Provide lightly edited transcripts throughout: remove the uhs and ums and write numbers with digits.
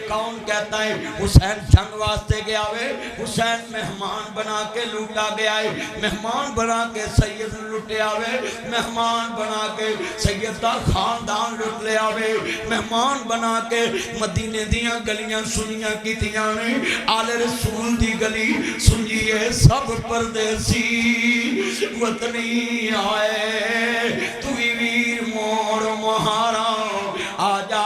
کون کہتا ہے حسین جنگ واسطے گیا ہوئے؟ حسین مہمان بنا کے لوٹا گیا ہے، مہمان بنا کے سید لٹیا ہوئے، مہمان بنا کے سید دا خاندان لٹ لیا ہوئے، مہمان بنا کے مدینے دیاں گلیاں سنیاں کیتیاں نے، آل رسول دی گلی سنیے سب پردیسی وطنی آئے، تو ویر موڑ مہارا آجا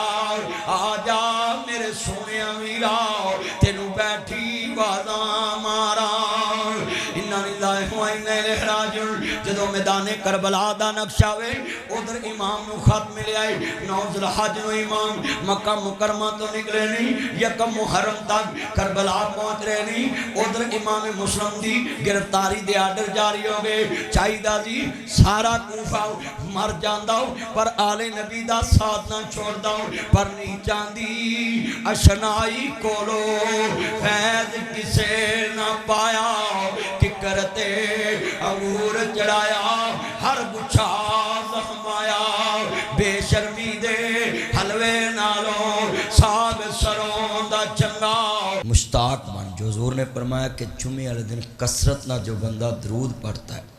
آجا میرے سونے ویرا تینو بیٹھی وعدہ مارا۔ انہا للہ و انہا الیہ راجعون۔ جدو میدان کربلا دا نقشہ وے ادھر امام نو خط ملے آئے، 9 ذوالحج نو امام مکہ مکرمہ تو نکلے نہیں، یکم محرم تک کربلا پہنچ رہے نہیں، ادھر امام مسلم دی گرفتاری دے آرڈر جاری ہو گئے، چاہیدہ دی سارا کوفہ مر جاندہ پر آل نبی دا ساتھ نہ چھوڑ داؤ، پر نہیں چاندی اشنائی کولو فیض کسے نہ پایا، کہ کرتے عبور چڑھایا ہر گچھا زخم آیا، بے شرمی دے حلوے نالوں ساگ سروں دا چنگا۔ مشتاق من جو حضور نے فرمایا کہ جمعے والے دن کثرت نہ جو بندہ درود پڑھتا ہے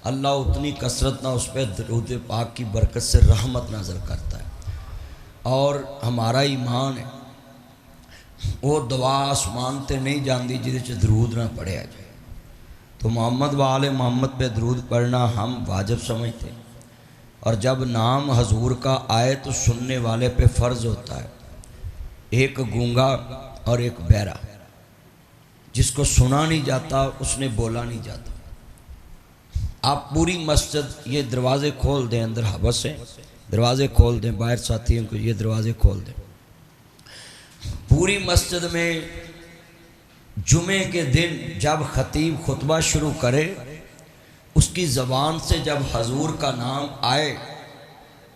اللہ اتنی کثرت نہ اس پہ درود پاک کی برکت سے رحمت نازل کرتا ہے، اور ہمارا ایمان ہے وہ دعا آسمان تے نہیں جاندی جدے چ درود نہ پڑھیا جائے، تو محمد و آل محمد پہ درود پڑھنا ہم واجب سمجھتے ہیں، اور جب نام حضور کا آئے تو سننے والے پہ فرض ہوتا ہے، ایک گونگا اور ایک بہرا، جس کو سنا نہیں جاتا اس نے بولا نہیں جاتا۔ آپ پوری مسجد یہ دروازے کھول دیں، اندر حبس ہیں دروازے کھول دیں، باہر ساتھیوں کو یہ دروازے کھول دیں، پوری مسجد میں جمعے کے دن جب خطیب خطبہ شروع کرے اس کی زبان سے جب حضور کا نام آئے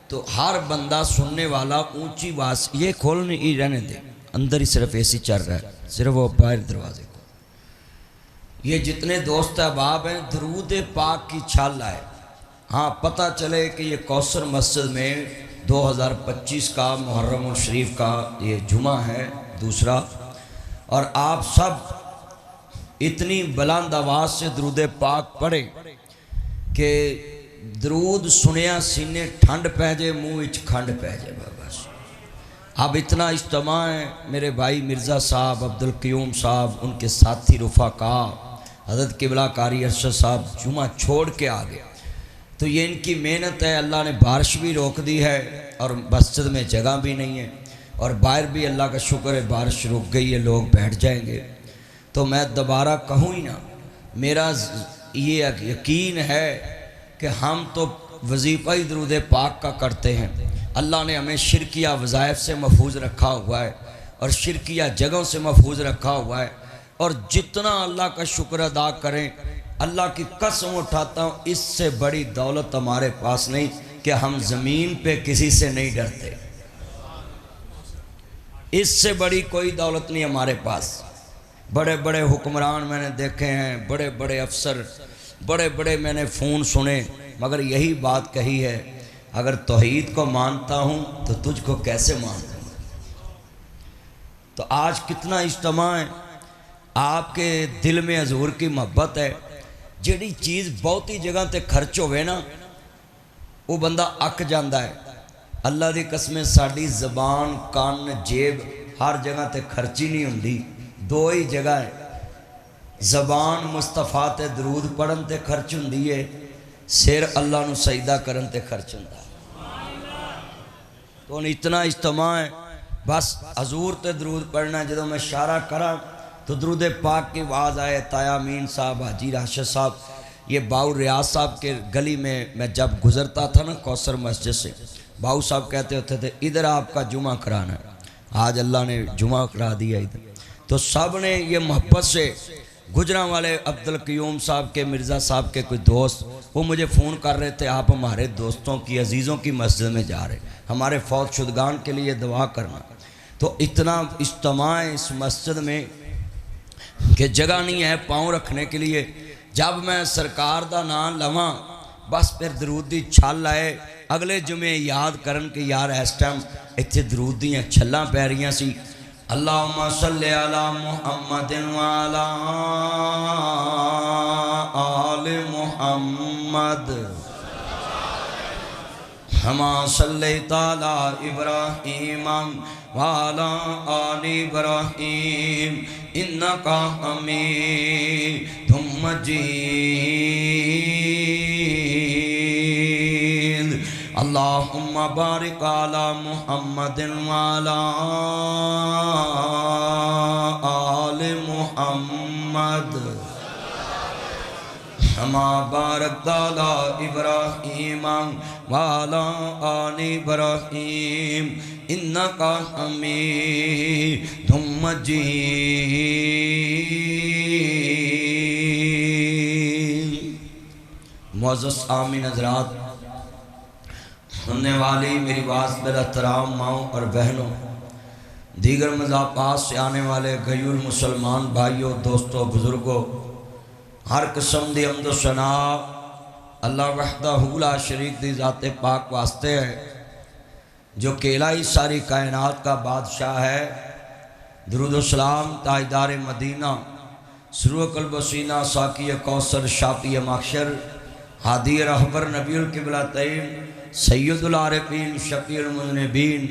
تو ہر بندہ سننے والا اونچی باس یہ کھولنے ہی رہنے دے، اندر ہی صرف ایسی چل رہا ہے، صرف وہ باہر دروازے کو، یہ جتنے دوست احباب ہیں درود پاک کی چھال آئے، ہاں پتہ چلے کہ یہ کوثر مسجد میں 2025 کا محرم الشریف کا یہ جمعہ ہے دوسرا، اور آپ سب اتنی بلند آواز سے درود پاک پڑھیں کہ درود سنیا سینے ٹھنڈ پہ جائے منہ اچ کھنڈ پہ جائے۔ بس اب اتنا اجتماع ہے، میرے بھائی مرزا صاحب عبدالقیوم صاحب ان کے ساتھی رفقا حضرت قبلہ قاری ارشد صاحب جمعہ چھوڑ کے آگے، تو یہ ان کی محنت ہے، اللہ نے بارش بھی روک دی ہے اور مسجد میں جگہ بھی نہیں ہے، اور باہر بھی اللہ کا شکر ہے بارش رک گئی ہے، لوگ بیٹھ جائیں گے، تو میں دوبارہ کہوں ہی نہ، میرا یہ یقین ہے کہ ہم تو وظیفہ ہی درود پاک کا کرتے ہیں، اللہ نے ہمیں شرکیہ وظائف سے محفوظ رکھا ہوا ہے اور شرکیہ جگہوں سے محفوظ رکھا ہوا ہے، اور جتنا اللہ کا شکر ادا کریں، اللہ کی قسم اٹھاتا ہوں اس سے بڑی دولت ہمارے پاس نہیں کہ ہم زمین پہ کسی سے نہیں ڈرتے، اس سے بڑی کوئی دولت نہیں ہمارے پاس۔ بڑے بڑے حکمران میں نے دیکھے ہیں، بڑے بڑے افسر، بڑے بڑے میں نے فون سنے، مگر یہی بات کہی ہے اگر توحید کو مانتا ہوں تو تجھ کو کیسے مانتا ہوں۔ تو آج کتنا اجتماع ہے، آپ کے دل میں حضور کی محبت ہے، جیڑی چیز بہتی جگہ تے خرچ ہوئے نا وہ بندہ اک جاندہ ہے۔ اللہ دی قسمیں ساڑی زبان کان جیب ہر جگہ تے خرچی نہیں ہوندی، دو ہی جگہ ہے، زبان مصطفیٰ تے درود پڑھن تے خرچ ہوندی ہے، سیر اللہ نو سجدہ کرن تے خرچ ہوندا ہے۔ تو اتنا اجتماع ہے، بس حضور تے درود پڑھنا، جدو میں اشارہ کرا تو درود پاک کی آواز آئے، تایا امین صاحب، حاجی راشد صاحب، یہ باؤ ریاض صاحب کے گلی میں جب گزرتا تھا نا کوثر مسجد سے، باؤ صاحب کہتے ہوتے تھے ادھر آپ کا جمعہ کرانا ہے، آج اللہ نے جمعہ کرا دیا ادھر، تو سب نے یہ محبت سے، گجراں والے عبدالقیوم صاحب کے، مرزا صاحب کے کوئی دوست وہ مجھے فون کر رہے تھے آپ ہمارے دوستوں کی عزیزوں کی مسجد میں جا رہے، ہمارے فوت شدگان کے لیے دعا کرنا۔ تو اتنا اجتماع ہے اس مسجد میں کہ جگہ نہیں ہے پاؤں رکھنے کے لیے، جب میں سرکار دا نام لواں بس پھر درود دی چھل آئے، اگلے جمعے یاد کرن کہ یار اس ٹائم اتھے درود دیاں چھلاں پہ رہیاں سی، اللہم صلی علی محمد وعلی آل محمد کما صلیت علی ابراہیم وعلی آل ابراہیم انکا حمید مجید اللہم بارک علی محمد وعلی آل محمد کما بارکت علی ابراہیم وعلی آل ابراہیم انکا حمید مجید۔ معزز آمین حضرات، سننے والی میری بات بالاحترام ماؤں اور بہنوں، دیگر مذاقات سے آنے والے غیور مسلمان بھائیوں، دوستوں، بزرگوں، ہر قسم دی حمد و ثنا اللہ وحدہ لا شریک دی ذات پاک واسطے ہے جو کہ الہی ساری کائنات کا بادشاہ ہے۔ درود و سلام تاجدار مدینہ، سرور قلب و سینہ، ساقی کوثر، شافی محشر، ہادی رہبر، نبی القبلہ تعین، سید العارفین، شفیع المذنبین،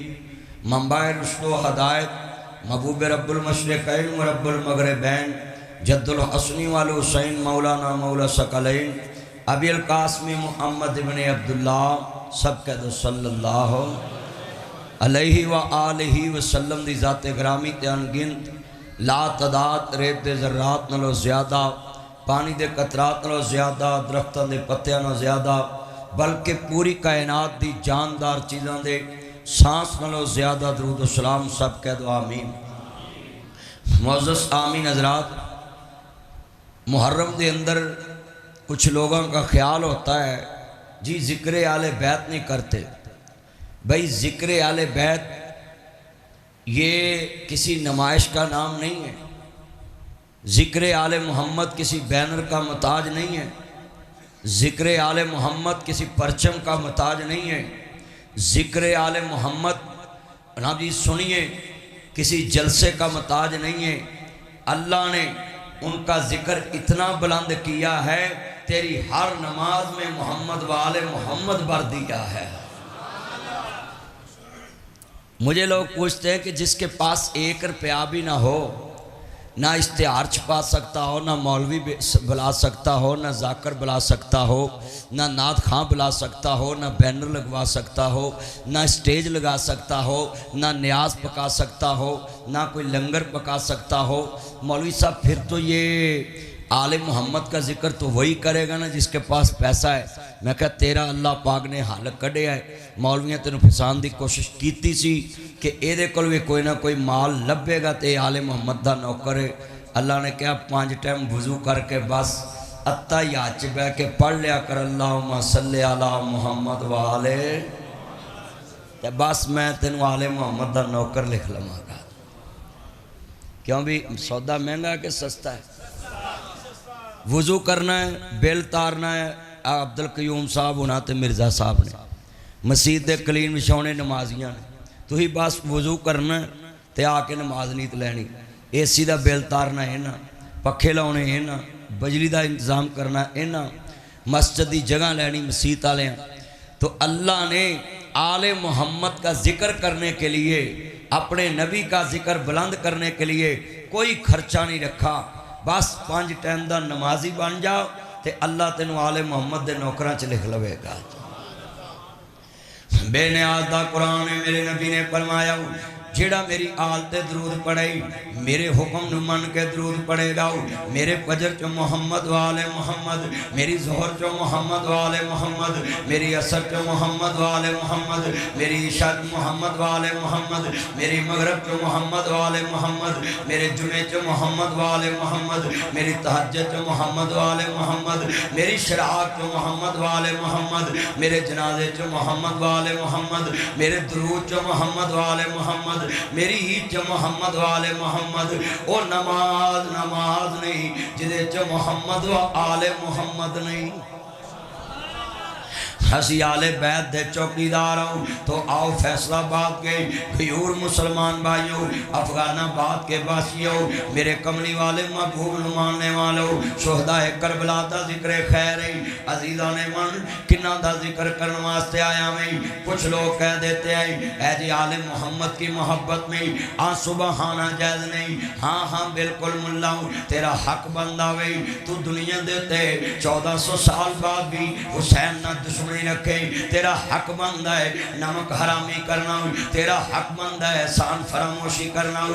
منبع رشد و ہدایت، محبوب رب المشرقین و رب المغربین، جد الحسنی والحسین، مولانا مولا ثقلین، ابی القاسم محمد ابن عبداللہ، سب کہہ دو صلی اللہ علیہ وآلہ وسلم دی ذات گرامی تے انگنت لا تعداد ریت دے ذرات نالوں زیادہ، پانی دے قطرات نالوں زیادہ، درختوں دے پتیاں نالوں زیادہ، بلکہ پوری کائنات دی جاندار چیزاں دے سانس نالوں زیادہ درود و سلام سب کہہ دو آمین۔ معزز آمین حضرات، محرم دے اندر کچھ لوگوں کا خیال ہوتا ہے جی ذکر آل بیت نہیں کرتے۔ بھئی ذکر آل بیت یہ کسی نمائش کا نام نہیں ہے، ذکر آل محمد کسی بینر کا محتاج نہیں ہے، ذکر آل محمد کسی پرچم کا محتاج نہیں ہے، ذکر آل محمد نا جی سنیے کسی جلسے کا محتاج نہیں ہے۔ اللہ نے ان کا ذکر اتنا بلند کیا ہے، تیری ہر نماز میں محمد و آل محمد بھر دیا ہے۔ مجھے لوگ پوچھتے ہیں کہ جس کے پاس 1 روپیہ بھی نہ ہو، نہ اشتہار چھپا سکتا ہو، نہ مولوی بلا سکتا ہو، نہ ذاکر بلا سکتا ہو، نہ نعت خواں بلا سکتا ہو، نہ بینر لگوا سکتا ہو، نہ اسٹیج لگا سکتا ہو، نہ نیاز پکا سکتا ہو، نہ کوئی لنگر پکا سکتا ہو، مولوی صاحب پھر تو یہ آل محمد کا ذکر تو وہی کرے گا نا جس کے پاس پیسہ ہے۔ میں کہا تیرا اللہ پاک نے حالت کڈے ہے، مولویاں تینوں پھسان دی کوشش کیتی سی کہ اے دے کول بھی کوئی نہ کوئی مال لبے گا تے آل محمد دا نوکر ہے۔ اللہ نے کہا 5 ٹائم وضو کر کے بس اتحیات چ بیٹھ کے پڑھ لیا کر اللہم صلی علی محمد وآلہ، تے بس میں تینوں آل محمد دا نوکر لکھ لواں گا۔ کیوں بھی سودا مہنگا کہ سستا ہے؟ وضو کرنا ہے، بل تارنا ہے، عبدالقیوم صاحب ہونا تے مرزا صاحب نے مسجد دے کلین وچھاؤنے نمازیاں نے، تو ہی بس وضو کرنا ہے تے آ کے نماز نیت لینی، اے سی دا بل تارنا ہے نا، پکھے لاؤنے ہے نا، بجلی دا انتظام کرنا ہے نا، مسجد دی جگہ لینی مسجد والے ہیں۔ تو اللہ نے آل محمد کا ذکر کرنے کے لیے، اپنے نبی کا ذکر بلند کرنے کے لیے کوئی خرچہ نہیں رکھا، بس 5 ٹائم دا نمازی بن جاؤ تے اللہ تینوں آل محمد دے نوکراں چ لکھ لوے گا۔ بے نیاز دا قرآن میرے نبی نے فرمایا جیڑا میری آل تے درود پڑھے، میرے حکم نو من کے درود پڑھے گا، میرے فجر چو محمد والے محمد، میری ظہر چو محمد والے محمد، میری عصر چو محمد والے محمد، میری عشاء چو محمد والے محمد، میری مغرب چو محمد والے محمد، میرے جمعے چو محمد والے محمد، میری تہجد چو محمد والے محمد، میری شراعت چو محمد والے محمد، میرے جنازے چو محمد والے محمد، میرے درود چو محمد والے محمد، میری عید چو محمد والے محمد۔ او نماز نہیں جدے چو محمد و آل محمد نہیں۔ ہسی آل بیت دے چوکیدار ہوں تو آؤ فیصل آباد کے غیور مسلمان بھائیوں، افغان آباد کے باسیوں، میرے کملی والے محبوب ماننے والوں، شہداء کربلا دا ذکر خیر ہے عزیزان من کنہ دا ذکر کرنے واسطے آیا میں۔ کچھ لوگ کہہ دیتے ہیں اے جی آل محمد کی محبت میں سبحانہ جائز نہیں۔ ہاں ہاں بالکل ملا ہوں، تیرا حق بندہ وے، تو دنیا دیتے 1400 سال بعد بھی حسین نہ دشمنی رکھے، تیرا حق بندہ ہے نمک حرامی کرنا، تیرا حق بندہ ہے احسان فراموشی کرنا،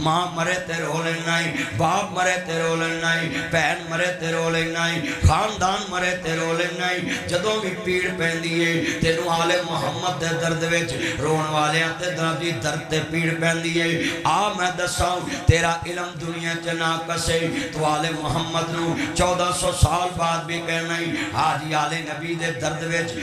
ماں مرے تے رو لینا، باپ مرے تے رو لینا، بہن مرے تے رو لینا، خاندان مرے تے رو لینا، جدوں بھی پیڑ پہندی ہے تینوں آل محمد دے درد وچ رون والیاں تے درد تے پیڑ پہندی ہے۔ آ میں دساؤں تیرا علم دنیا چ ناقص ہے، تو آل محمد نو 1400 سال بعد بھی کہنا ہے آج آل نبی دے درد وچ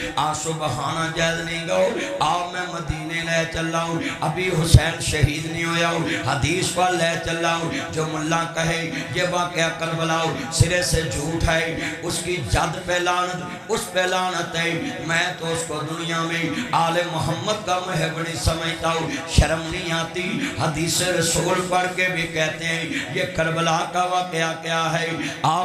سبحانہ جائز نہیں گاؤ۔ آ میں مدینے لے چلا ہوں، ابھی حسین شہید نہیں ہویا ہوں، حدیث پر لے چلا ہوں، جو ملا کہے یہ واقعہ کربلا سرے سے جھوٹ ہے، اس کی جد پہ لعنت، اس پہ لعنت ہے، میں تو اس کو دنیا میں آل محمد کا محبنی سمجھتا ہوں، شرم نہیں آتی۔ حدیث رسول پڑھ کے بھی کہتے ہیں یہ کربلا کا واقعہ کیا ہے،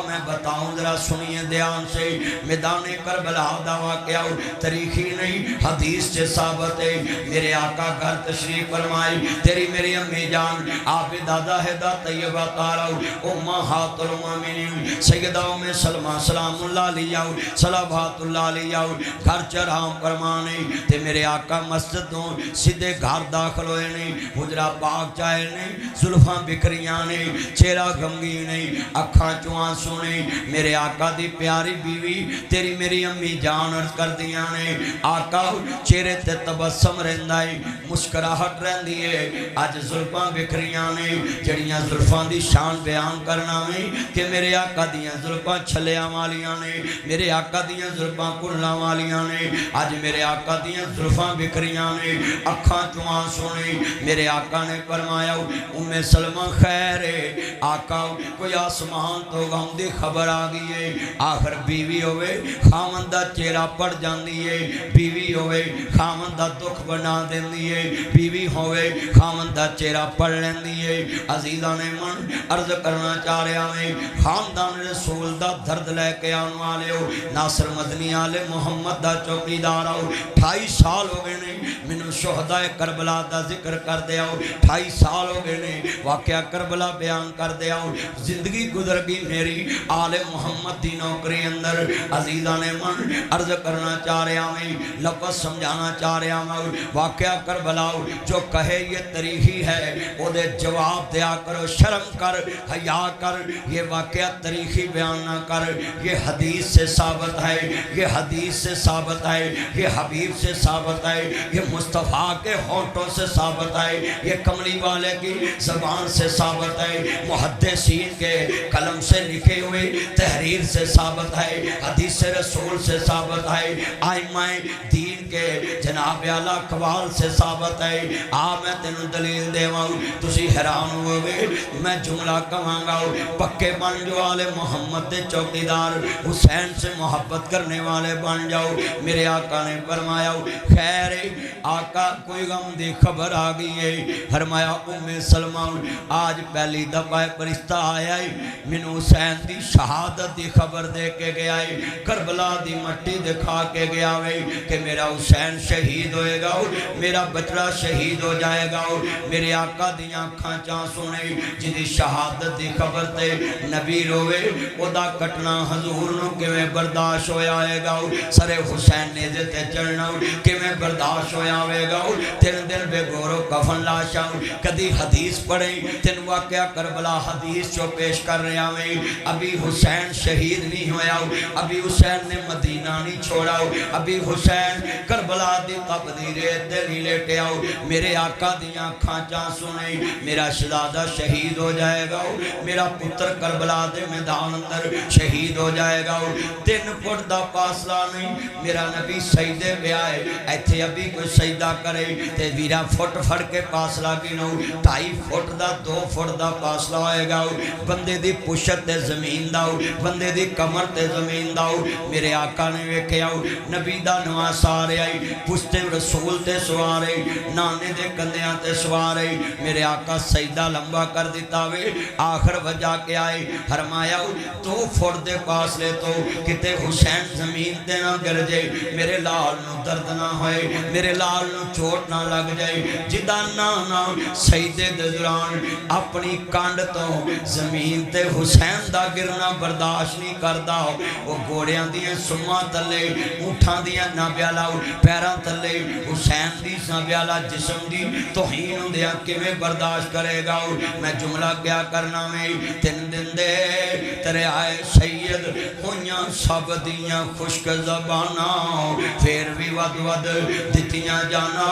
میں بتاؤں ذرا سنیے دھیان سے۔ میدان کربلا دا واقعہ تاریخی نہیں، حدیث سے ثابت ہے۔ میرے آقا گھر تشریف فرمائے، تیری میری امی جان آپ دادا ہے دا طیبہ تارا امہات المومنین سیدہ ام سلمہ سلام اللہ علیہ صلوات اللہ علیہ گھر چرام فرمانے تے میرے آقا مسجد دوں سیدھے گھر داخل ہوئے نے، حجرہ پاک چاہے نے، زلفاں بکریاں نے، چہرہ غمگین نے، اکھاں چوان سونے، میرے آقا دی پیاری بیوی تیری میری امی جان عرض کر دیا نے، آقا چہرے تے تبسم رہندا ہے، مسکراہٹ رہندی ہے، آج زلفاں بکریاں نے، جڑیاں زلفاں دی شان بیان کرنا میں کہ میرے آقا دیاں زلفاں چھلیاں والیاں نے، میرے آقا دیاں زلفاں کلاں والیاں نے، آج میرے آقا دیاں زلفاں بکریاں نے، اکھاں چوان سونے، میرے آقا نے فرمایا ام سلمہ خیر ہے، آقا کوئی آسمان تو غم دی خبر آگئی ہے، آخر بیوی ہوئے خامندہ چہرہ پڑ جاندی ہے، بیوی ہوئے خامندہ دکھ بنا دیندی ہے، بیوی ہوئے خامندہ چہرہ پڑ لیندی ہے۔ عزیزان من عرض کرنا چاہ رہا میں خاندان رسول دا درد لے کے آن والے ہو، ناصر مدنی آل محمد دا چوکیدار ہو، 28 سال ہو گئے نے منو شہداء کربلا دا ذکر کر دیا ہو، 28 سال ہو گئے نے واقعہ کربلا بیان کر دیا ہو، زندگی گزر گئی میری آل محمد دی نوکری اندر۔ عزیزان من عرض کرنا چاہ رہا میں لفظ سمجھانا چاہ رہا میں واقعہ کربلا جو کہے یہ تاریخی ہے وہ دے جواب دیا کرو، شرم کر حیا کر، یہ واقعہ تاریخی بیان نہ کر، یہ حدیث سے ثابت ہے، یہ حدیث سے ثابت ہے، یہ حبیب سے ثابت ہے، یہ مصطفیٰ کے ہونٹوں سے ثابت ہے، یہ کملی والے کی زبان سے ثابت ہے، محدثین کے قلم سے لکھے ہوئے تحریر سے ثابت ہے، حدیث رسول سے ثابت ہے، ائمہ دین کے جناب اعلیٰ اقوال سے ثابت ہے۔ میں تینوں دلیل دیواں تسی حیران ہوئے، میں جملہ کہاں گا پکے بن جو آل محمد دے چوکیدار، حسین سے محبت کرنے والے بن جاؤ۔ میرے آقا نے فرمایا خیر آقا کوئی غم دی خبر آگئی ہے، فرمایا ام سلمہ آج پہلی دفعہ فرشتہ آیا ہے، من حسین دی شہادت دی خبر دے کے گیا ہے، کربلا دی مٹی دکھا کے گیا ہے کہ میرا حسین شہید ہوئے گا، میرا بچڑا شہید ہو جائے گا۔ میرے آقا دی آنکھاں چاں سنے جدی شہادت دی خبر تے نبی روے او دا کٹنا حضور نو کیویں برداشت ہویا آئے گا، سر حسین نیزے تے چڑھنا کیویں برداشت ہویا آئے گا، تین دل بے گورو کفن لاشا کدی حدیث پڑھیں تین واقعہ کربلا حدیث جو پیش کر رہے آئے، ابھی حسین شہید نہیں ہویا، ابھی حسین نے مدینہ نہیں چھوڑا، ابھی حسین کربلا دی تپدی ریت تے نہیں لیٹے آؤ میرے آقا دیاں اکھاں چاں سنے میرا شہزادہ شہید ہو جائے گا میرا پتر کربلا دے میدان اندر شہید ہو جائے گا 3 فٹ دا فاصلہ نہیں میرا نبی سجدے پہ آئے ایتھے ابھی کوئی سجدہ کرے تے ویرا فٹ پھڑ کے فاصلہ گنو 2.5 فٹ دا 2 فٹ دا فاصلہ ہوئے گا بندے دی پشت تے زمین دا بندے دی کمر تے زمین دا میرے آقا نے ویکھے آؤ نبی دا نواز سارے آئی پشتے رسول تے سوارے نانے دے کندیاں تے سوارے میرے آقا سجدہ لمبا کر دیتا وے آخر وجہ کے آئے فرمایا 2 فٹ دے فاصلے تو کتے حسین زمین تے نہ گر جائے میرے لال نو درد نہ ہوئے میرے لال نو چوٹ نہ لگ جائے جدا نانا سجدے دے دوران اپنی کانڈ تو زمین تے حسین دا گرنا برداشت نہیں کردا وہ گھوڑیاں دیاں سما تلے اونٹاں دیاں نہ بیالا پیراں تلے حسین دی سا بیالا جسم دی توہین دیاں کیویں برداشت کرے گا میں جملہ کیا کرنا میں 3 دن دے تیرے آئے سید ہویاں سب دیاں خشک زباناں پھر بھی ود ود دتیاں جانا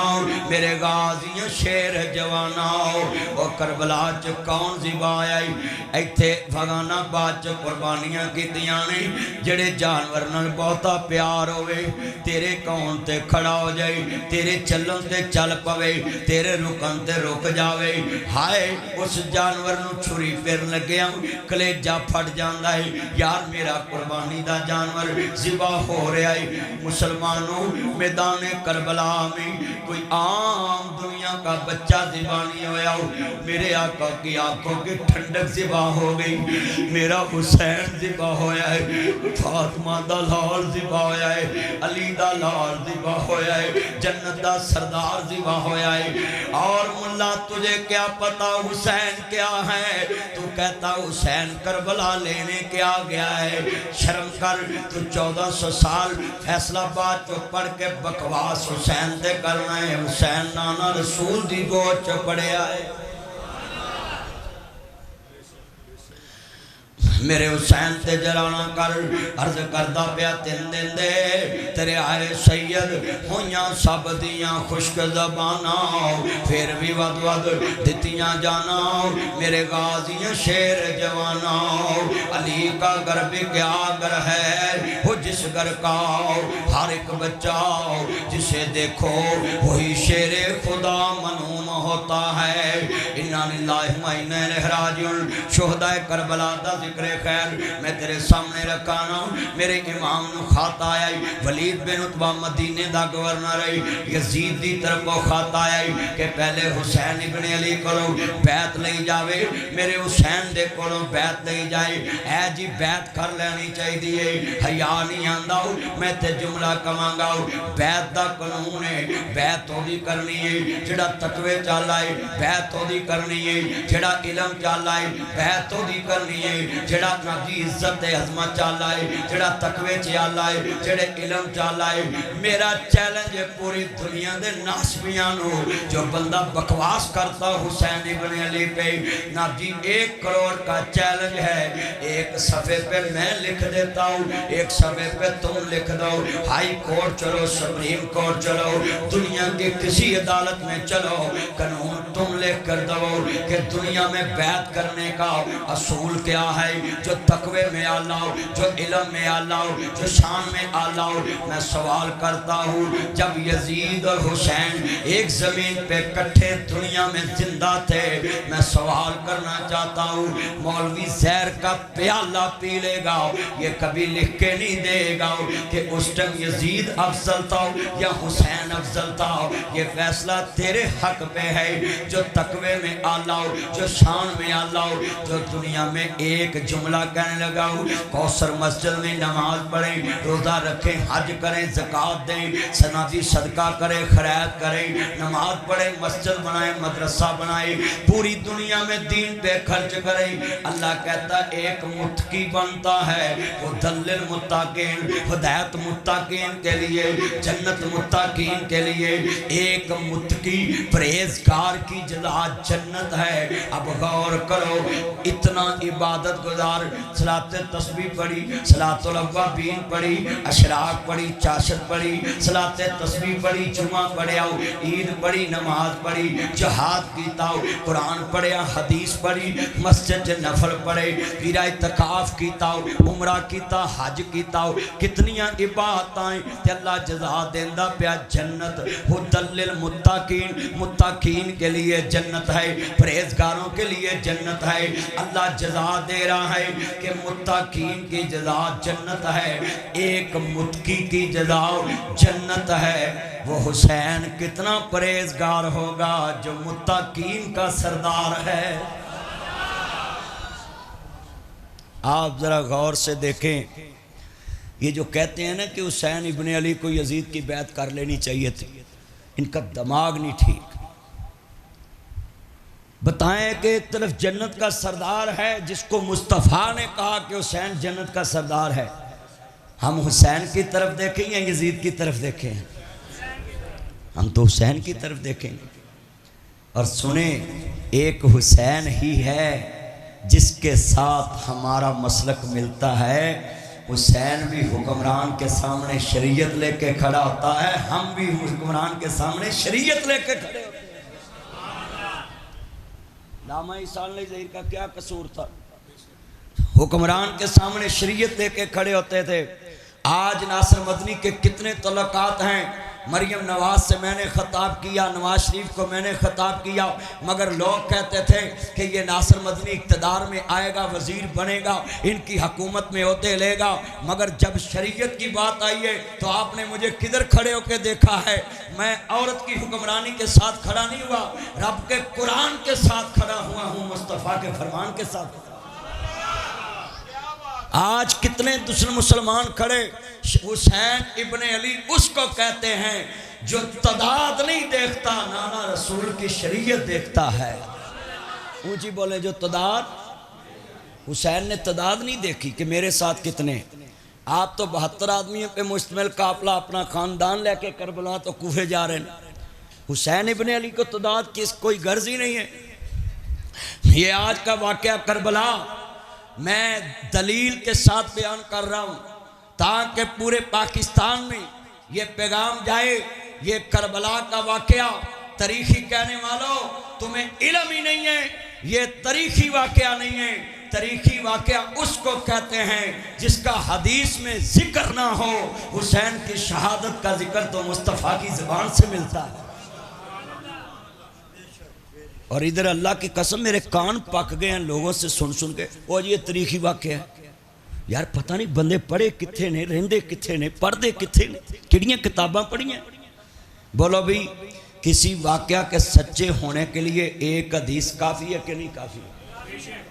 میرے غازیاں شیر جوانا وہ کربلا چ کون ذبح آئی ایتھے بھگانا باد چ قربانیاں کیتیاں نے جڑے جانور نال بہتا پیار ہوئے تیرے کون تے کھڑا ہو جائے تیرے چلن تے چل پوے تیرے رکن تے رک جاوے ہائے اس جانور نو چھری پھر لگیا کلیجہ پھٹ جاندا ہے یار میرا قربانی دا جانور ذبح ہو رہا ہے مسلمانوں میدان کربلا میں کوئی عام دنیا کا بچہ ذبح نہیں ہویا میرے آقا کی آنکھوں کی ٹھنڈک ذبح ہو گئی میرا حسین ذبح ہویا ہے فاطمہ دا لال ذبح ہویا ہے علی دا لال ذبح ہویا ہے جنت دا سردار ذبح ہویا ہے اور ملا تجھے کیا پتا حسین کیا ہے تو کہتا حسین کربلا لینے کیا گیا ہے شرم کر تو 1400 سال فیصلہ بات چو پڑھ کے بکواس حسین تے کرنا ہے حسین نانا رسول دی گوچ چو پڑھے آئے میرے حسین تے جرانا کر عرض کردہ پیا 3 دن دے تیرے آئے سید ہویاں سب دیاں خشک زبانا پھر بھی ود ود دتیاں جانا میرے غازیاں شیر جوانا علی کا گھر بھی کیا گھر ہے وہ جس گھر کا ہر ایک بچہ جسے دیکھو وہی شیر خدا منوم ہوتا ہے انا للہ و انا الیہ راجعون شہداء کربلا دا ذکر خیر میں تیرے سامنے رکھانا میرے امام نو خط آیا ولید بن عتبہ مدینے دا گورنر ہے یزید دی طرف وہ خط آیا کہ پہلے حسین ابن علی کولو بیعت لئی جاوے میرے حسین دے کولو بیعت لئی جائے اے جی بیعت کر لینی چاہی دیئے حیا نہیں آندہ میں تے جملہ کمانگا بیعت دا قانون ہے بیعت ہو دی کرنی ہے جڑا تقوی چالائے بیعت ہو دی کرنی ہے جڑا علم چالائے بیعت ہو دی کرنی ہے جڑا نبی عزت عظمت چالائے جڑا تقوی چالائے جڑے علم چالائے میرا چیلنج ہے پوری دنیا دے ناسبیانو جو بندہ بکواس کرتا حسین ابن علی پہ نبی 1 کروڑ کا چیلنج ہے 1 صفحے پہ میں لکھ دیتا ہوں 1 صفحے پہ تم لکھ دو ہائی کورٹ چلو سپریم کورٹ چلو دنیا کے کسی عدالت میں چلو قانون تم لکھ کر دو کہ دنیا میں بیعت کرنے کا اصول کیا ہے جو تقوی میں آلہ ہو جو علم میں آلہ ہو جو شان میں آلہ ہو میں سوال کرتا ہوں جب یزید اور حسین ایک زمین پہ کٹھے دنیا میں زندہ تھے میں سوال کرنا چاہتا ہوں مولوی زہر کا پیالہ پی لے گا یہ کبھی لکھ کے نہیں دے گا کہ اس ٹائم یزید افضل تھا یا حسین افضل تھا یہ فیصلہ تیرے حق پہ ہے جو تقوی میں آلہ ہو جو شان میں آلہ ہو جو دنیا میں ایک جملہ کہنے لگا ہوں کوثر مسجد میں نماز پڑھیں روزہ رکھیں حج کریں زکاة دیں سنادی صدقہ کریں خیرات کریں نماز پڑھیں مسجد بنائیں مدرسہ بنائیں پوری دنیا دنیا میں دین پہ خرچ کرے. اللہ کہتا ہے ایک متقی بنتا ہے وہ دلل متقین، ہدایت متقین کے لیے، جنت متقین کے لیے. ایک متقی پرہیزگار کی جزا جنت ہے. اب غور کرو، اتنا عبادت گزار، صلاۃ تسبیح پڑھی، صلاۃ الاوابین پڑھی، اشراق پڑھی، چاشت پڑھی، صلاۃ تسبیح پڑھی، جمعہ پڑھیا، عید پڑھی، نماز پڑھی، جہاد کیتا، قرآن پڑھیا، حدیث پڑھی، مسجد نفل پڑھے، پھر اعتکاف کیتا، عمرہ کیتا، حج کیتا، کتنیاں عبادتیں تے اللہ جزا دیندا پیا جنت. ہدل للمتقین، متقین کے لیے جنت ہے، پرہیزگاروں کے لیے جنت ہے. اللہ جزا دے رہا ہے کہ متقین کی جزا جنت ہے، ایک متقی کی جزا جنت ہے. وہ حسین کتنا پرہیزگار ہوگا جو متقین کا سردار ہے. آپ ذرا غور سے دیکھیں، یہ جو کہتے ہیں نا کہ حسین ابن علی کو یزید کی بیعت کر لینی چاہیے تھی، ان کا دماغ نہیں ٹھیک. بتائیں کہ ایک طرف جنت کا سردار ہے جس کو مصطفیٰ نے کہا کہ حسین جنت کا سردار ہے، ہم حسین کی طرف دیکھیں یا یزید کی طرف دیکھیں؟ ہم تو حسین کی طرف دیکھیں گے. اور سنیں، ایک حسین ہی ہے جس کے ساتھ ہمارا مسلک ملتا ہے. حسین بھی حکمران کے سامنے شریعت لے کے کھڑا ہوتا ہے، ہم بھی حکمران کے سامنے شریعت لے کے کھڑے ہوتے ہیں. علامہ عیسیٰ علیہ ظہیر کا کیا قصور تھا؟ حکمران کے سامنے شریعت لے کے کھڑے ہوتے تھے. آج ناصر مدنی کے کتنے تعلقات ہیں. مریم نواز سے میں نے خطاب کیا، نواز شریف کو میں نے خطاب کیا، مگر لوگ کہتے تھے کہ یہ ناصر مدنی اقتدار میں آئے گا، وزیر بنے گا، ان کی حکومت میں عہدے لے گا. مگر جب شریعت کی بات آئی ہے تو آپ نے مجھے کدھر کھڑے ہو کے دیکھا ہے؟ میں عورت کی حکمرانی کے ساتھ کھڑا نہیں ہوا، رب کے قرآن کے ساتھ کھڑا ہوا ہوں، مصطفیٰ کے فرمان کے ساتھ. آج کتنے دوسرے مسلمان کھڑے. حسین ابن علی اس کو کہتے ہیں جو تعداد نہیں دیکھتا، نانا رسول کی شریعت دیکھتا ہے. اونچی بولے جو تعداد. حسین نے تعداد نہیں دیکھی کہ میرے ساتھ کتنے. آپ تو 72 آدمیوں پہ مشتمل قافلہ اپنا خاندان لے کے کربلا تو کوفے جا رہے ہیں. حسین ابن علی کو تعداد کی کوئی غرض ہی نہیں ہے. یہ آج کا واقعہ کربلا میں دلیل کے ساتھ بیان کر رہا ہوں تاکہ پورے پاکستان میں یہ پیغام جائے. یہ کربلا کا واقعہ تاریخی کہنے والوں تمہیں علم ہی نہیں ہے، یہ تاریخی واقعہ نہیں ہے. تاریخی واقعہ اس کو کہتے ہیں جس کا حدیث میں ذکر نہ ہو. حسین کی شہادت کا ذکر تو مصطفیٰ کی زبان سے ملتا ہے. اور ادھر اللہ کی قسم میرے کان پک گئے ہیں لوگوں سے سن کے، وہ یہ تاریخی واقعہ ہے. یار پتہ نہیں بندے پڑھے کتھے نے، رہندے کتھے نے، پڑھدے کتھے نے، کڑیاں کتاباں پڑھی ہیں. بولو بھی کسی واقعہ کے سچے ہونے کے لیے ایک حدیث کافی ہے کہ نہیں کافی ہے؟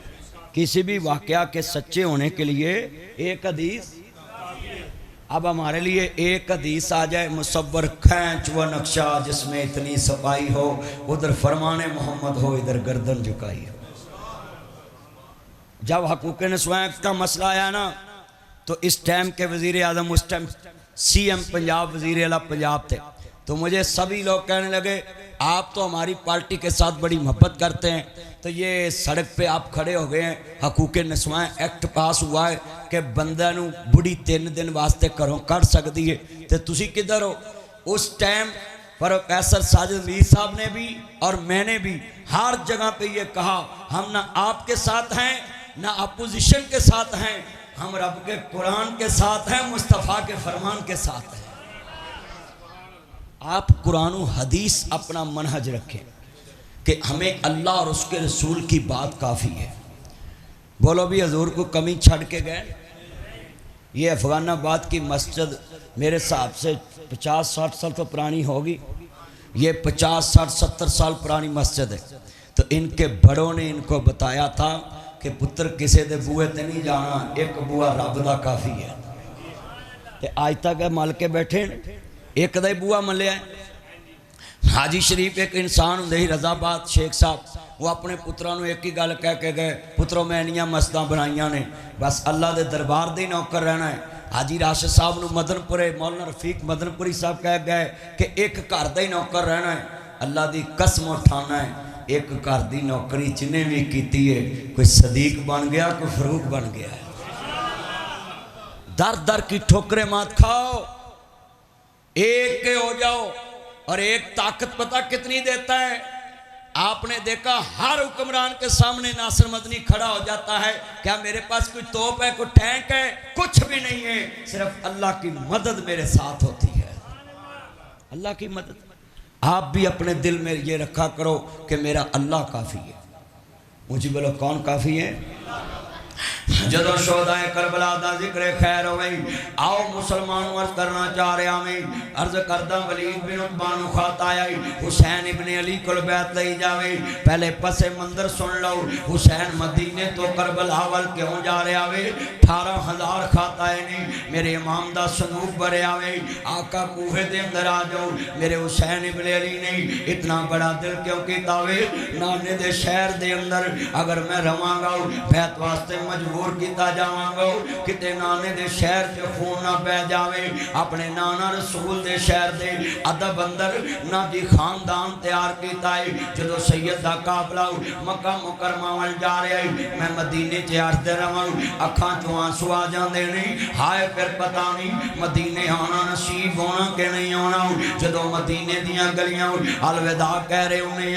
کسی بھی واقعہ کے سچے ہونے کے لیے ایک حدیث. اب ہمارے لیے ایک حدیث آ جائے، مصور کھینچ وہ نقشہ جس میں اتنی صفائی ہو، ادھر فرمان محمد ہو، ادھر گردن جھکائی ہو. جب حقوق نسواں کا مسئلہ آیا نا تو اس ٹائم کے وزیر اعظم، اس ٹائم سی ایم پنجاب، وزیر اعلیٰ پنجاب تھے، تو مجھے سبھی لوگ کہنے لگے آپ تو ہماری پارٹی کے ساتھ بڑی محبت کرتے ہیں، تو یہ سڑک پہ آپ کھڑے ہو گئے ہیں، حقوق نسواں ایکٹ پاس ہوا ہے کہ بندہ نو بڑی 3 دن واسطے کروں کر سکتی ہے، تو تسی کدھر ہو؟ اس ٹائم پروفیسر ساجد میر صاحب نے بھی اور میں نے بھی ہر جگہ پہ یہ کہا ہم نہ آپ کے ساتھ ہیں نہ اپوزیشن کے ساتھ ہیں، ہم رب کے قرآن کے ساتھ ہیں، مصطفیٰ کے فرمان کے ساتھ ہیں. آپ قرآن و حدیث اپنا منہج رکھیں کہ ہمیں اللہ اور اس کے رسول کی بات کافی ہے. بولو بھی حضور کو کمی چھڑ کے گئے. یہ افغان آباد کی مسجد میرے حساب سے 50-60 سال تو پرانی ہوگی. یہ 50-60-70 سال پرانی مسجد ہے. تو ان کے بڑوں نے ان کو بتایا تھا کہ پتر کسے دے بوئے تے نہیں جانا، ایک بوہ رب دا کافی ہے. تے آج تک مل کے بیٹھے ایک دا بوہ ملیا ہے. حاجی شریف ایک انسان ہوں دے رضا آباد شیخ صاحب وہ اپنے پتروں ایک ہی گل کہہ کے گئے پتروں میں انیاں مسجداں بنائیاں نے بس اللہ دے دربار دے نوکر رہنا ہے حاجی راشد صاحب نو مدن پورے مولانا رفیق مدن پوری صاحب کہہ گئے کہ ایک گھر دا ہی نوکر رہنا ہے اللہ دی قسم اٹھانا ہے ایک گھر دی نوکری جنہیں بھی کیتی ہے کوئی صدیق بن گیا کوئی فروغ بن گیا ہے در در کی ٹھوکریں مات کھاؤ ایک کے ہو جاؤ اور ایک طاقت پتہ کتنی دیتا ہے آپ نے دیکھا ہر حکمران کے سامنے ناصر مدنی کھڑا ہو جاتا ہے کیا میرے پاس کوئی توپ ہے کوئی ٹینک ہے کچھ بھی نہیں ہے صرف اللہ کی مدد میرے ساتھ ہوتی ہے اللہ کی مدد آپ بھی اپنے دل میں یہ رکھا کرو کہ میرا اللہ کافی ہے مجھے بولو کون کافی ہے جدو شہداء کربلا دا ذکر خیر ہوئی آؤ مسلمانوں عرض کرنا چاہ رہا میں عرض کردہ ولید بن عتبہ خات آیا حسین ابن علی کل بیعت لئی جاوے پہلے پس مندر سن لو حسین مدینے تو کربلا وال کیوں جا رہا وے 18,000 خات آئے نہیں میرے امام دا صندوق بھرے آوے آقا کوفے دے اندر آ جاؤ میرے حسین ابن علی نہیں اتنا بڑا دل کیوں کیتا وے نانے دے شہر دے اندر اگر میں رواں گا بیعت واسطے مجبور کیتا جاواں گا کتے نانے دے شہر سے خون نہ پہ جاوے اپنے نانا رسول دے شہر دے ادب اندر نہ دی خاندان تیار کیتا ہے جدو سید دا قافلہ مکہ مکرمہ وال جا رہا ہے میں مدینے چے عرض رہاں اکھاں چوں آنسو آ جاندے نہیں ہائے پھر پتہ نہیں مدینے آنا نصیب ہونا کہ نہیں ہونا جدو مدینے دیاں گلیاں الوداع کہہ رہے ہونے